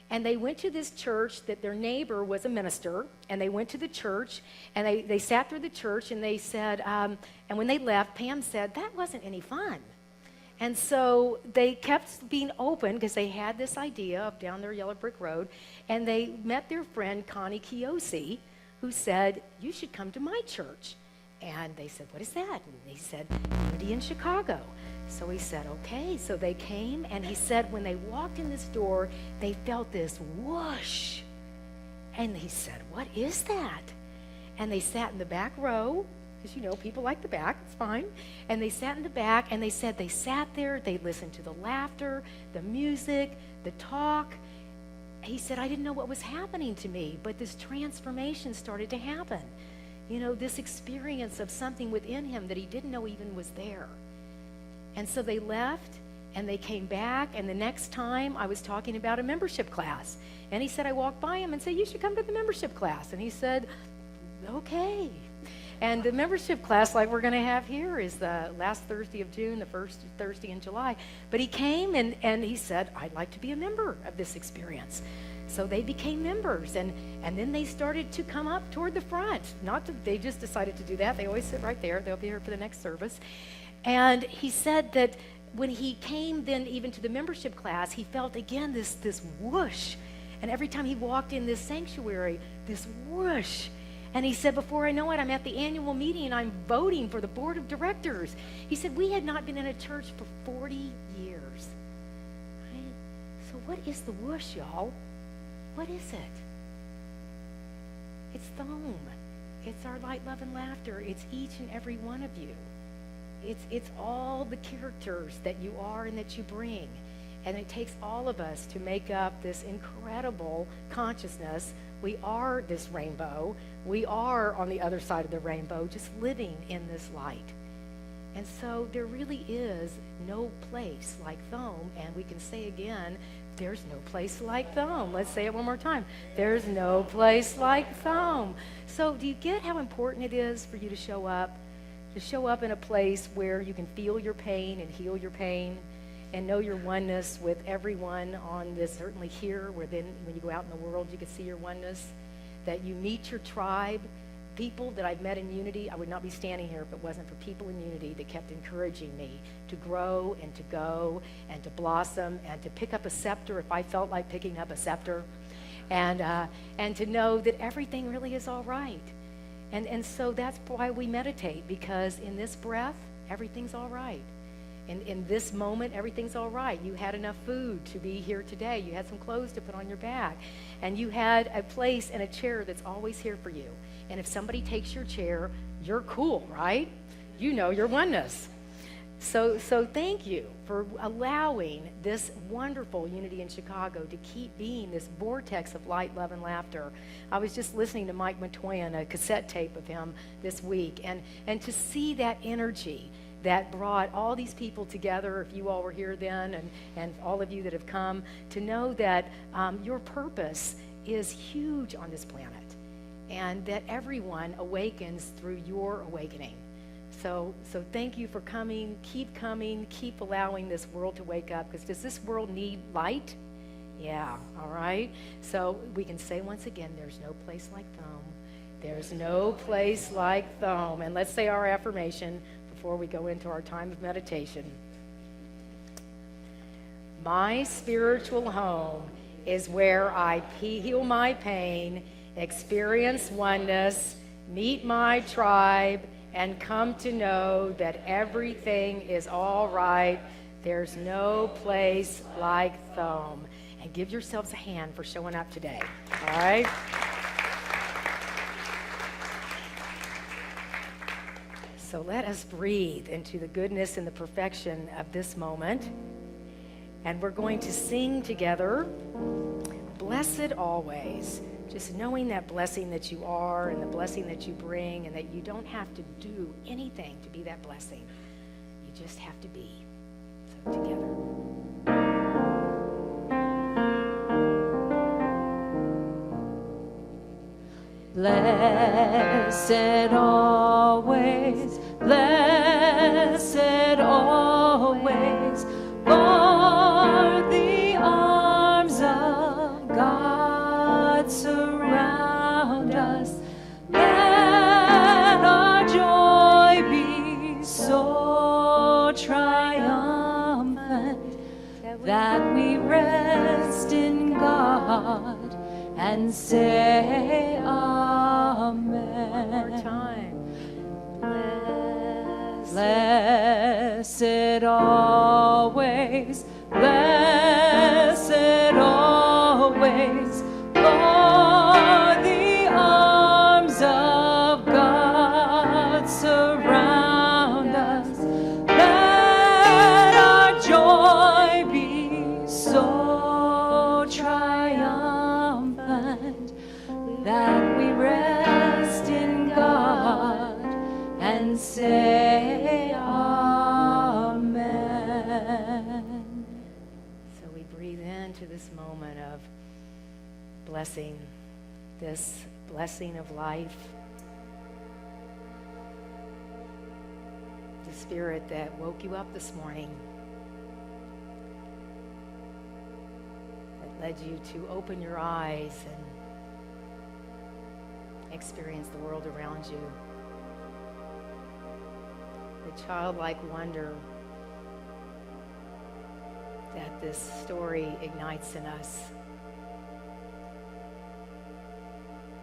S3: And they went to this church that their neighbor was a minister, and they went to the church, and they sat through the church, and they said, and when they left, Pam said, that wasn't any fun. And so they kept being open because they had this idea of down their yellow brick road, and they met their friend Connie Kiyosi, who said, you should come to my church. And they said, what is that? And he said, Unity in Chicago. So he said, okay. So they came, and he said when they walked in this door, they felt this whoosh. And he said, what is that? And they sat in the back row, because you know, people like the back, it's fine. And they sat in the back, and they said they sat there, they listened to the laughter, the music, the talk. He said, I didn't know what was happening to me, but this transformation started to happen. You know, this experience of something within him that he didn't know even was there. And so they left, and they came back, and the next time I was talking about a membership class. And he said, I walked by him and said, you should come to the membership class. And he said, okay. And the membership class like we're going to have here is the last Thursday of June, the first Thursday in July. But he came, and he said, I'd like to be a member of this experience. So they became members, and then they started to come up toward the front. They just decided to do that. They always sit right there. They'll be here for the next service. And he said that when he came then even to the membership class, he felt again this whoosh. And every time he walked in this sanctuary, this whoosh. And he said, before I know it, I'm at the annual meeting and I'm voting for the board of directors. He said, we had not been in a church for 40 years. Right? So what is the whoosh, y'all? What is it? It's Thome. It's our light, love, and laughter. It's each and every one of you. It's all the characters that you are and that you bring. And it takes all of us to make up this incredible consciousness. We are this rainbow. We are on the other side of the rainbow, just living in this light. And so there really is no place like Thome. And we can say again, there's no place like Thome. Let's say it one more time. There's no place like Thome. So do you get how important it is for you to show up? To show up in a place where you can feel your pain and heal your pain and know your oneness with everyone on this, certainly here, where then when you go out in the world, you can see your oneness, that you meet your tribe, people that I've met in Unity. I would not be standing here if it wasn't for people in Unity that kept encouraging me to grow and to go and to blossom and to pick up a scepter if I felt like picking up a scepter, and to know that everything really is all right. And so that's why we meditate, because in this breath, everything's all right. In this moment, everything's all right. You had enough food to be here today. You had some clothes to put on your back. And you had a place and a chair that's always here for you. And if somebody takes your chair, you're cool, right? You know your oneness. So thank you for allowing this wonderful Unity in Chicago to keep being this vortex of light, love, and laughter. I was just listening to Mike Matoyan, a cassette tape of him this week, and to see that energy that brought all these people together, if you all were here then, and all of you that have come, to know that your purpose is huge on this planet, and that everyone awakens through your awakening. So thank you for coming, keep allowing this world to wake up, because does this world need light? Yeah, all right? So we can say once again, there's no place like Thome. There's no place like Thome. And let's say our affirmation before we go into our time of meditation. My spiritual home is where I heal my pain, experience oneness, meet my tribe, and come to know that everything is all right. There's no place like Thome. And give yourselves a hand for showing up today. All right? So let us breathe into the goodness and the perfection of this moment. And we're going to sing together, Blessed Always. Just knowing that blessing that you are and the blessing that you bring, and that you don't have to do anything to be that blessing. You just have to be. So together.
S6: Blessed always, blessed always, for the arms of God surround us. Let our joy be so triumphant that we rest in God and say Amen.
S3: One more time.
S6: Blessed always, blessed always, for the arms of God surround us. Let our joy be so triumphant that we rest in God and say Amen.
S3: So we breathe into this moment of blessing, this blessing of life. The spirit that woke you up this morning, that led you to open your eyes and experience the world around you. The childlike wonder that this story ignites in us.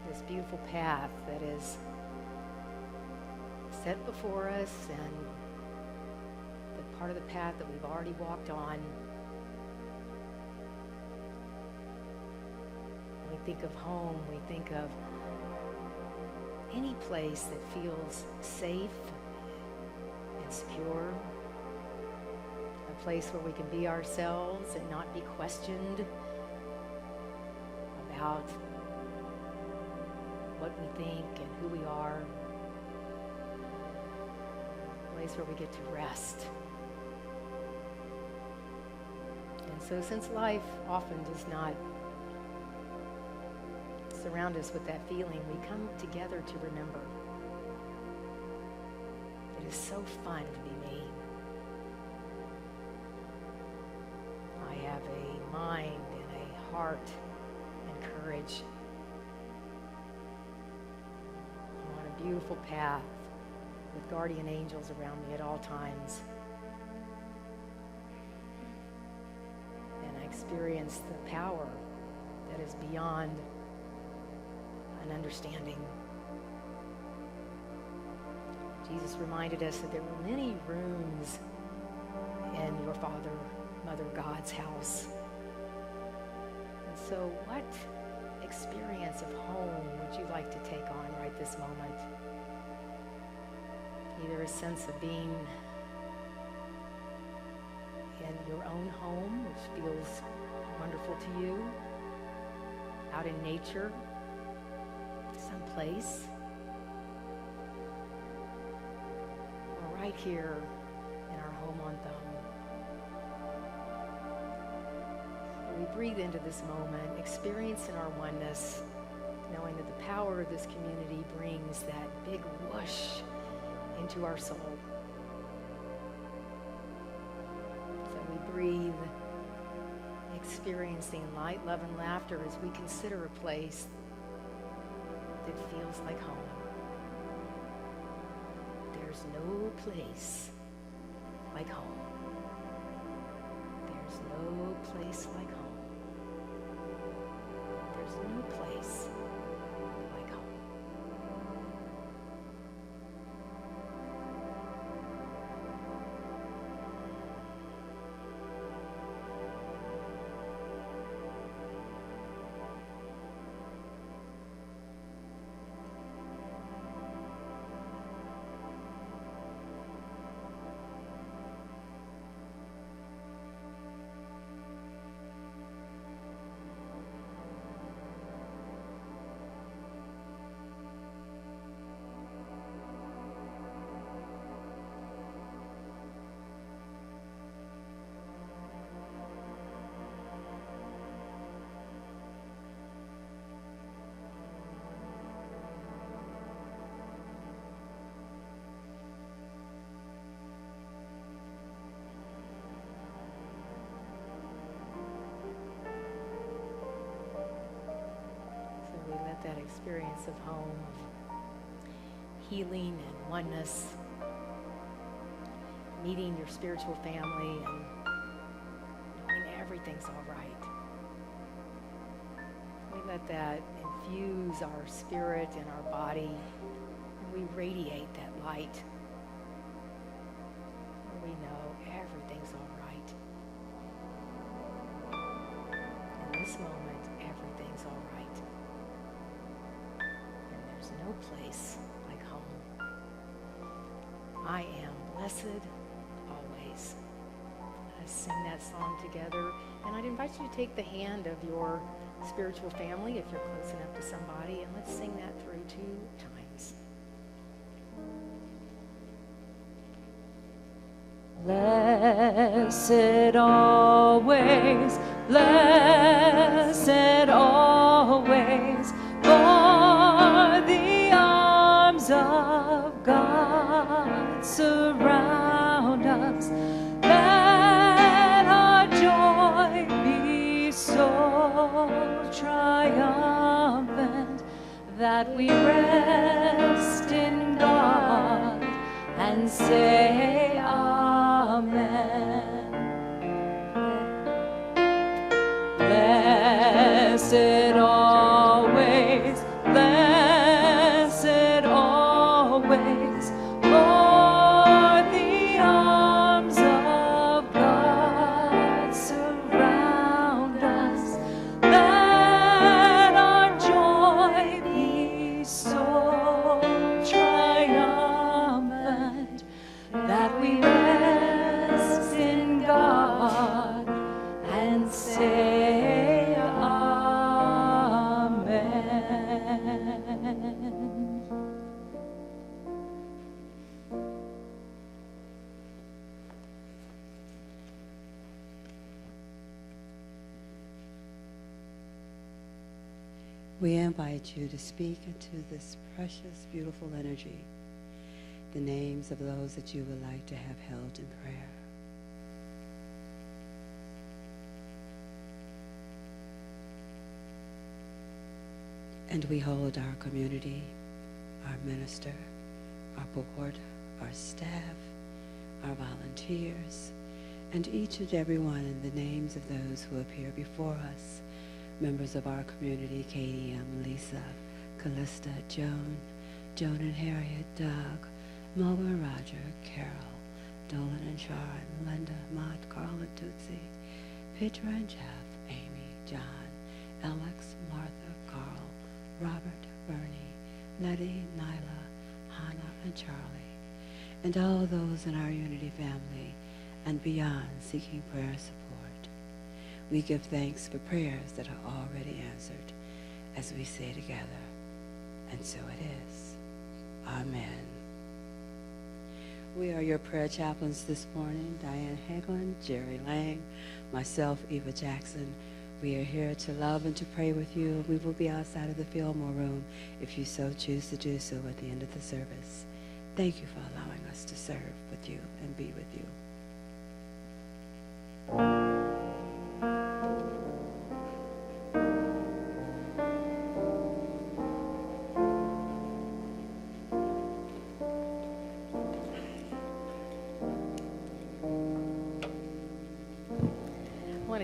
S3: This beautiful path that is set before us, and the part of the path that we've already walked on. When we think of home, we think of any place that feels safe and secure, a place where we can be ourselves and not be questioned about what we think and who we are, a place where we get to rest. And so since life often does not surround us with that feeling, we come together to remember. It is so fun to be me. I have a mind and a heart and courage. I'm on a beautiful path with guardian angels around me at all times. And I experience the power that is beyond an understanding. Jesus reminded us that there were many rooms in your Father, Mother God's house. And so what experience of home would you like to take on right this moment? Either a sense of being in your own home, which feels wonderful to you, out in nature, someplace, or right here in our home on Thome. So we breathe into this moment, experiencing our oneness, knowing that the power of this community brings that big whoosh into our soul. So we breathe, experiencing light, love, and laughter as we consider a place that feels like home. There's no place like home. There's no place like home. There's no place like home. That experience of home, of healing and oneness, meeting your spiritual family and knowing everything's all right. We let that infuse our spirit and our body, and we radiate that light. We know everything's all right. In this moment, everything's all right. There's no place like home. I am blessed always. Let's sing that song together. And I'd invite you to take the hand of your spiritual family if you're close enough to somebody, and let's sing that through 2 times.
S6: Blessed always, blessed always, for the arms of God surround us. Let our joy be so triumphant that we rest in God and say Amen.
S10: we invite you to speak into this precious, beautiful energy the names of those that you would like to have held in prayer. And we hold our community, our minister, our board, our staff, our volunteers, and each and every one in the names of those who appear before us, members of our community, Katie, Lisa, Callista, Joan and Harriet, Doug, Melba and Roger, Carol, Dolan and Sharon, Linda, Maud, Carl and Tootsie, Petra and Jeff, Amy, John, Alex, Martha, Carl, Robert, Bernie, Letty, Nyla, Hannah, and Charlie, and all those in our Unity family and beyond seeking prayer support. We give thanks for prayers that are already answered as we say together, and so it is. Amen. We are your prayer chaplains this morning, Diane Hagelin, Jerry Lang, myself, Eva Jackson. We are here to love and to pray with you. We will be outside of the Fillmore room if you so choose to do so at the end of the service. Thank you for allowing us to serve with you and be with you.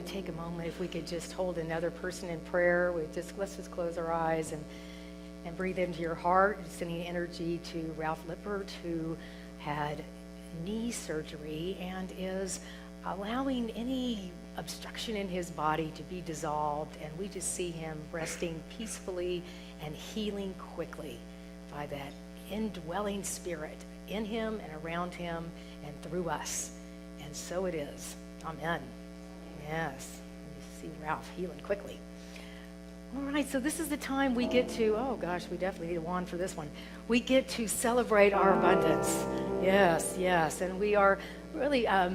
S3: Take a moment, if we could just hold another person in prayer. Let's just close our eyes and breathe into your heart, sending energy to Ralph Lippert, who had knee surgery and is allowing any obstruction in his body to be dissolved, and we just see him resting peacefully and healing quickly by that indwelling spirit in him and around him and through us. And so it is. Amen. Yes, you see Ralph healing quickly. All right, so this is the time we get to, oh gosh, we definitely need a wand for this one. We get to celebrate our abundance. Yes, and we are really, I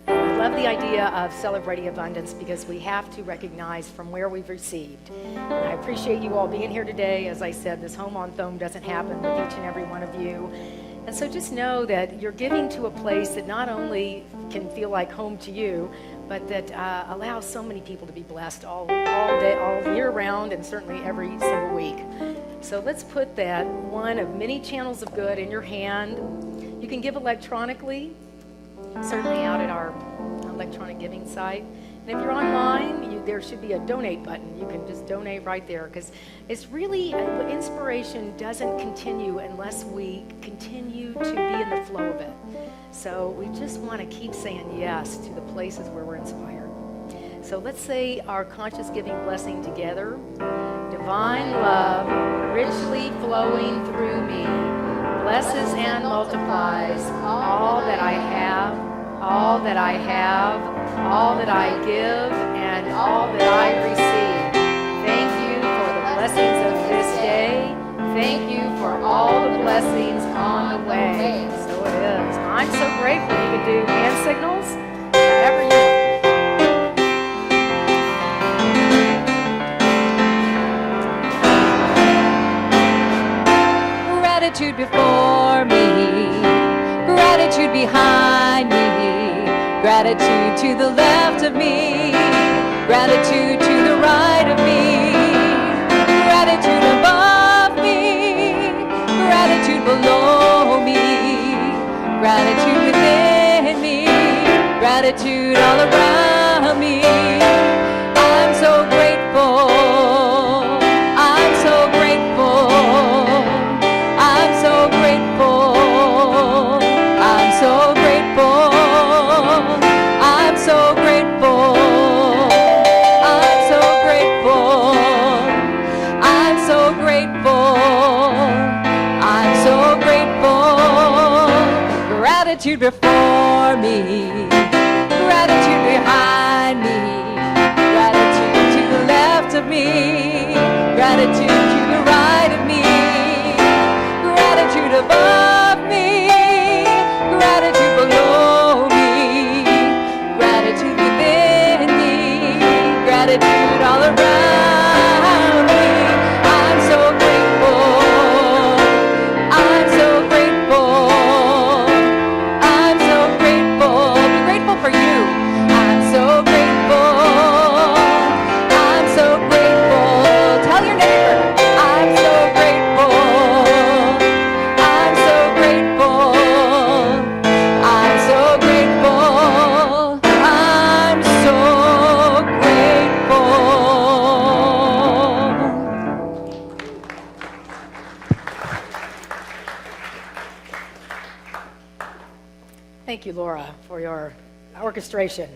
S3: love the idea of celebrating abundance because we have to recognize from where we've received. And I appreciate you all being here today. As I said, this Home on Thome doesn't happen with each and every one of you. And so just know that you're giving to a place that not only can feel like home to you, but that allows so many people to be blessed all day, all year round, and certainly every single week. So let's put that one of many channels of good in your hand. You can give electronically, certainly out at our electronic giving site. And if you're online, there should be a donate button. You can just donate right there, because it's really, inspiration doesn't continue unless we continue to be in the flow of it. So we just want to keep saying yes to the places where we're inspired. So let's say our conscious giving blessing together. Divine love, richly flowing through me, blesses and multiplies all that I have, all that I have, all that I give, and all that I receive. Thank you for the blessings of this day. Thank you for all the blessings on the way. So it is. I'm so grateful you can do hand signals, whatever you want.
S6: Gratitude before me, gratitude behind me, gratitude to the left of me, gratitude to the right of me, gratitude above me, gratitude below me, gratitude within me, gratitude all around me. I'm so grateful, I'm so grateful, I'm so grateful, I'm so grateful, I'm so grateful, I'm so grateful, I'm so grateful, I'm so grateful. Gratitude before me, gratitude behind me, gratitude to the left of me, gratitude to the right of me, gratitude above me, gratitude below me, gratitude within me, gratitude all around me.
S3: Thank you, Laura, for your orchestration.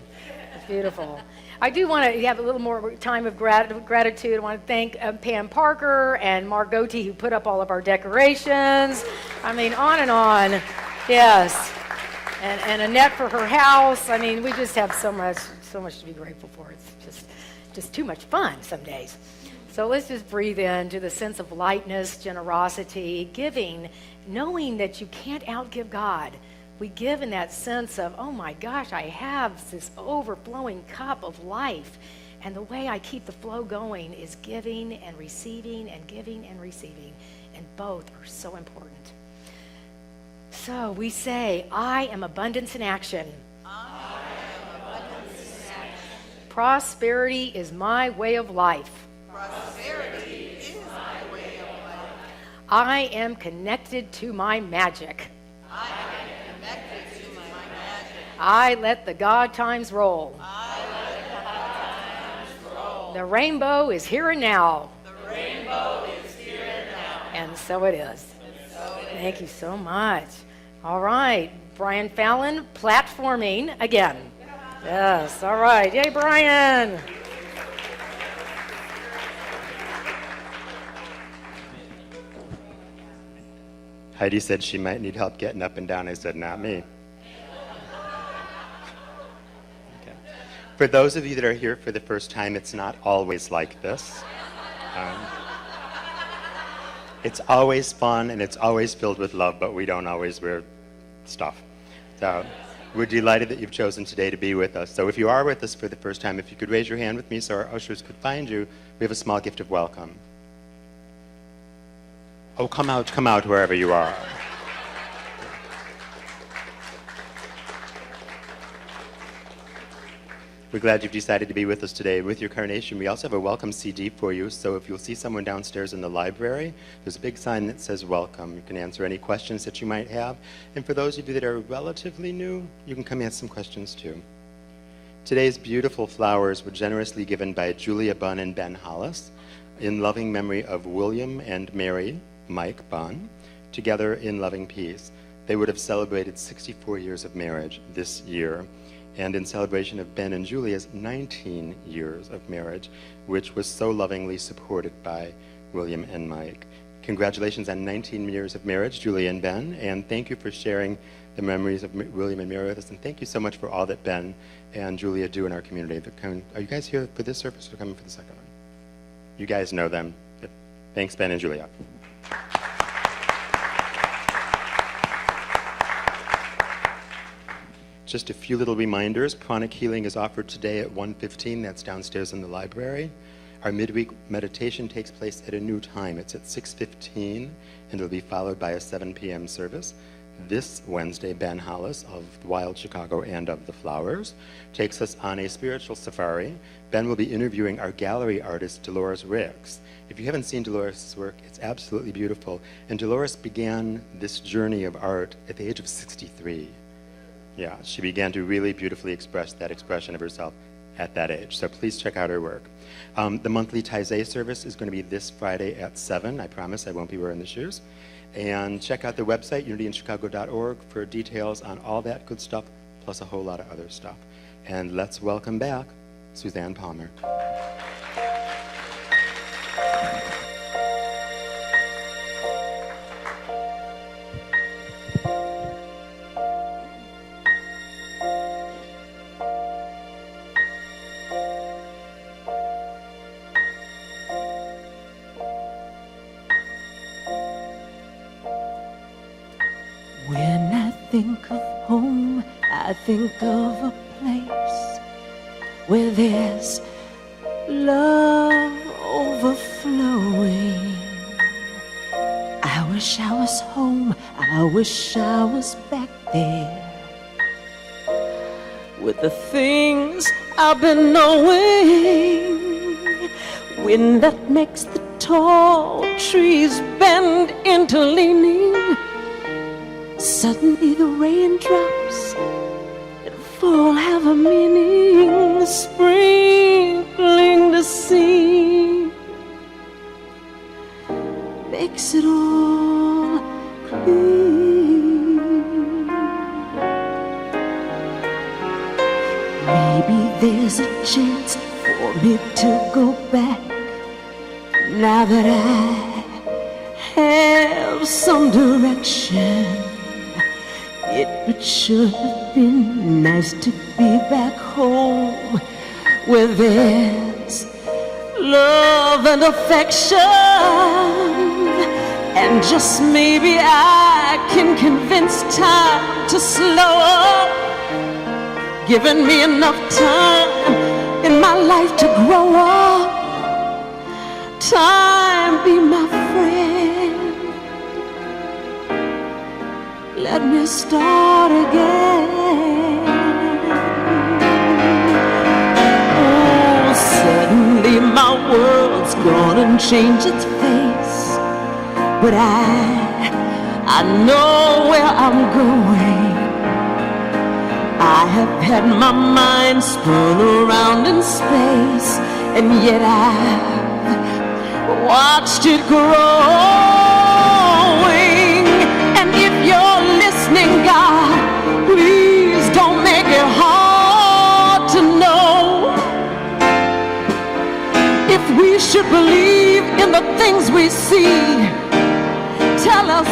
S3: It's beautiful. I do want to have a little more time of gratitude. I want to thank Pam Parker and Mark Goatee, who put up all of our decorations. I mean, on and on. Yes. And Annette for her house. I mean, we just have so much to be grateful for. It's just too much fun some days. So let's just breathe into the sense of lightness, generosity, giving, knowing that you can't outgive God. We give in that sense of, oh my gosh, I have this overflowing cup of life. And the way I keep the flow going is giving and receiving and giving and receiving. And both are so important. So we say, I am abundance in action. I am abundance in action. Prosperity is my way of life.
S4: Prosperity is my way of life.
S3: I am connected to my magic. I let the God times roll. The rainbow is here and now.
S4: The rainbow is here and now.
S3: And so it is. Thank you so much. All right, Brian Fallon, platforming again. Yes, all right. Yay, Brian.
S2: Heidi said she might need help getting up and down. I said, not me. Okay. For those of you that are here for the first time, it's not always like this. It's always fun and it's always filled with love, but we don't always wear stuff. So we're delighted that you've chosen today to be with us. So if you are with us for the first time, if you could raise your hand with me so our ushers could find you, we have a small gift of welcome. Oh, come out wherever you are. We're glad you've decided to be with us today. With your carnation, we also have a welcome CD for you. So if you'll see someone downstairs in the library, there's a big sign that says welcome. You can answer any questions that you might have. And for those of you that are relatively new, you can come ask some questions too. Today's beautiful flowers were generously given by Julia Bunn and Ben Hollis in loving memory of William and Mary Mike Bunn, together in loving peace. They would have celebrated 64 years of marriage this year, and in celebration of Ben and Julia's 19 years of marriage, which was so lovingly supported by William and Mike. Congratulations on 19 years of marriage, Julia and Ben, and thank you for sharing the memories of William and Mary with us, and thank you so much for all that Ben and Julia do in our community. Are you guys here for this service or coming for the second one? You guys know them. Thanks, Ben and Julia. Just a few little reminders. Pranic healing is offered today at 1:15. That's downstairs in the library. Our midweek meditation takes place at a new time. It's at 6:15, and it'll be followed by a 7 p.m. service. This Wednesday, Ben Hollis of Wild Chicago and of the Flowers takes us on a spiritual safari. Ben will be interviewing our gallery artist, Dolores Ricks. If you haven't seen Dolores' work, it's absolutely beautiful. And Dolores began this journey of art at the age of 63. Yeah, she began to really beautifully express that expression of herself at that age. So please check out her work. The monthly Taizé service is going to be this Friday at 7. I promise I won't be wearing the shoes. And check out the website, unityinchicago.org, for details on all that good stuff, plus a whole lot of other stuff. And let's welcome back Suzanne Palmer.
S6: When I think of home, I think of a place where there's love overflowing. I wish I was home, I wish I was back there with the things I've been knowing. Wind that makes the tall trees bend into leaning. Suddenly the raindrops that fall have a meaning, sprinkling the sea makes it all clean. there's a chance for me to go back. Now that I have some direction, it sure have been nice to be back home where there's love and affection. And just maybe I can convince time to slow up, giving me enough time in my life to grow up. Time, be my friend. Let me start again. Oh, suddenly my world's gonna change its face, but I know where I'm going. I have had my mind spun around in space, and yet I've watched it growing. And if you're listening, God, please don't make it hard to know if we should believe in the things we see. Tell us,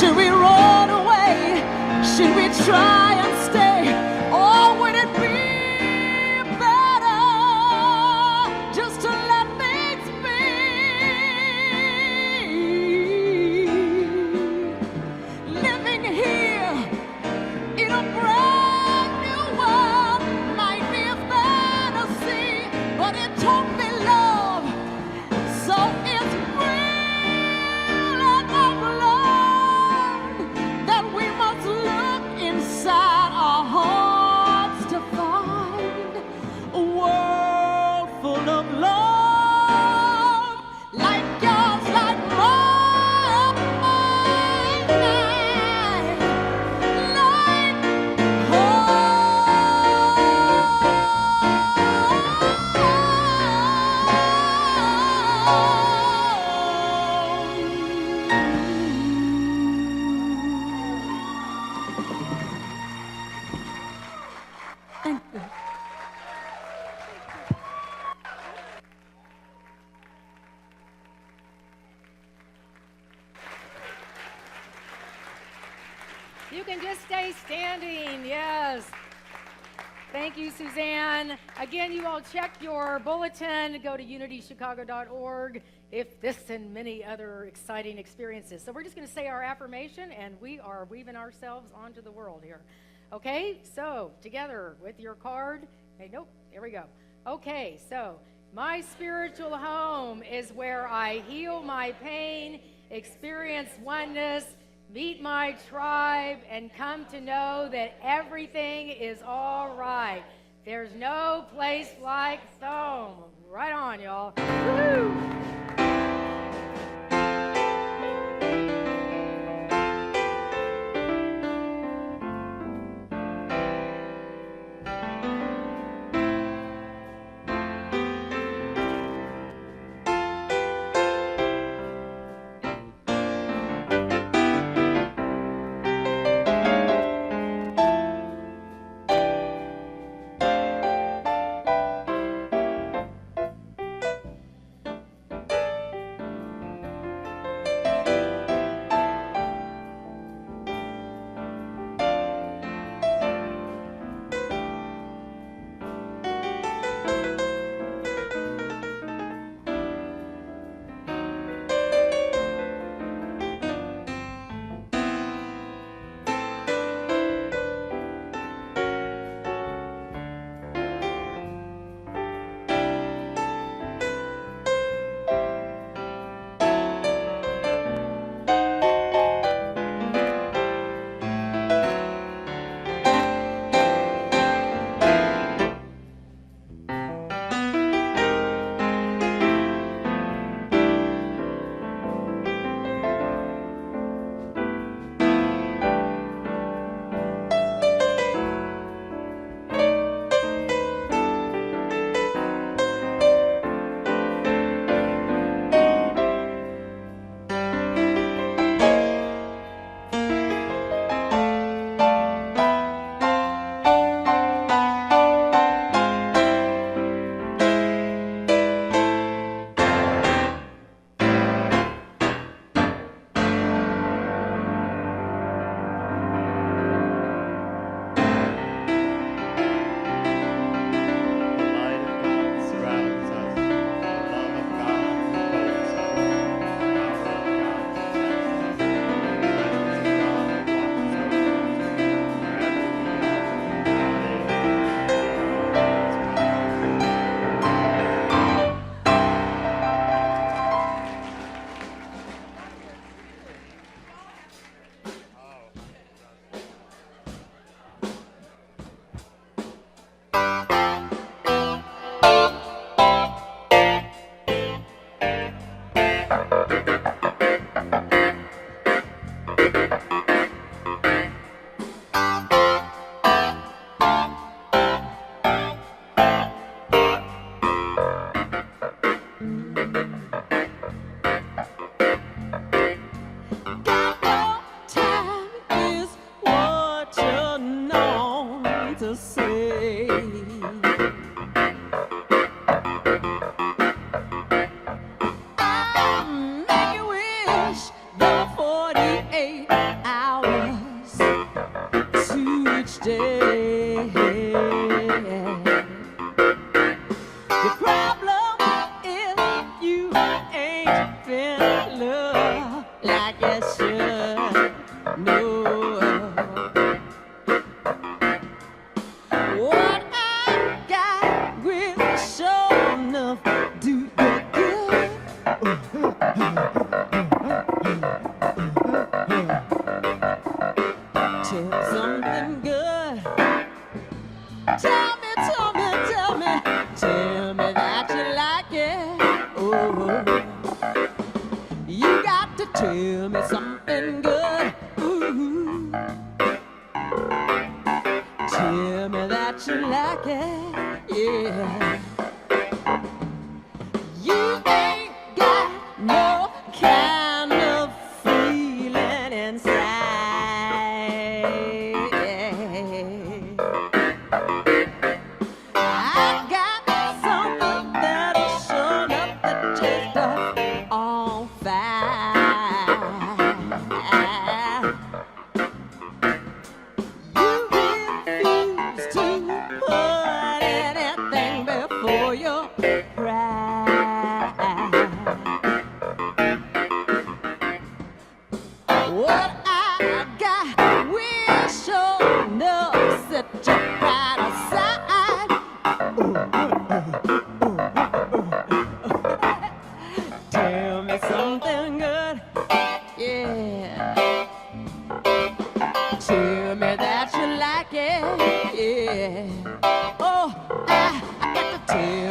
S6: should we run away? Should we try and stay? Or would it be better just to let things be? Living here in a brand new world might be a fantasy, but it taught me love, so it's real. And I've learned that we must look inside our hearts to find a world full of love, like yours, like mine, like Thank you.
S3: You can just stay standing, yes. Thank you, Suzanne. Again, you all check your bulletin. Go to unitychicago.org if this and many other exciting experiences. So we're just going to say our affirmation, and we are weaving ourselves onto the world here. Okay, so together with your card. Hey, nope, there we go. Okay, so my spiritual home is where I heal my pain, experience oneness, meet my tribe, and come to know that everything is all right. There's no place like Thome. Right on, y'all. Woo!
S6: 8 hours to each day. The problem is you ain't been love like you should. No. What I got will sure enough do you good. Tell me something good. Tell me that you like it. Oh, you got to tell me something good. Ooh. Tell me that you like it. Yeah. You ain't got no kind of feeling inside. I got something that'll show up that just on fire. You refuse to put anything before your pride. What I got will show enough set your pride aside. Tell me something good, yeah. Tell me that you like it, yeah. Oh, I got to tell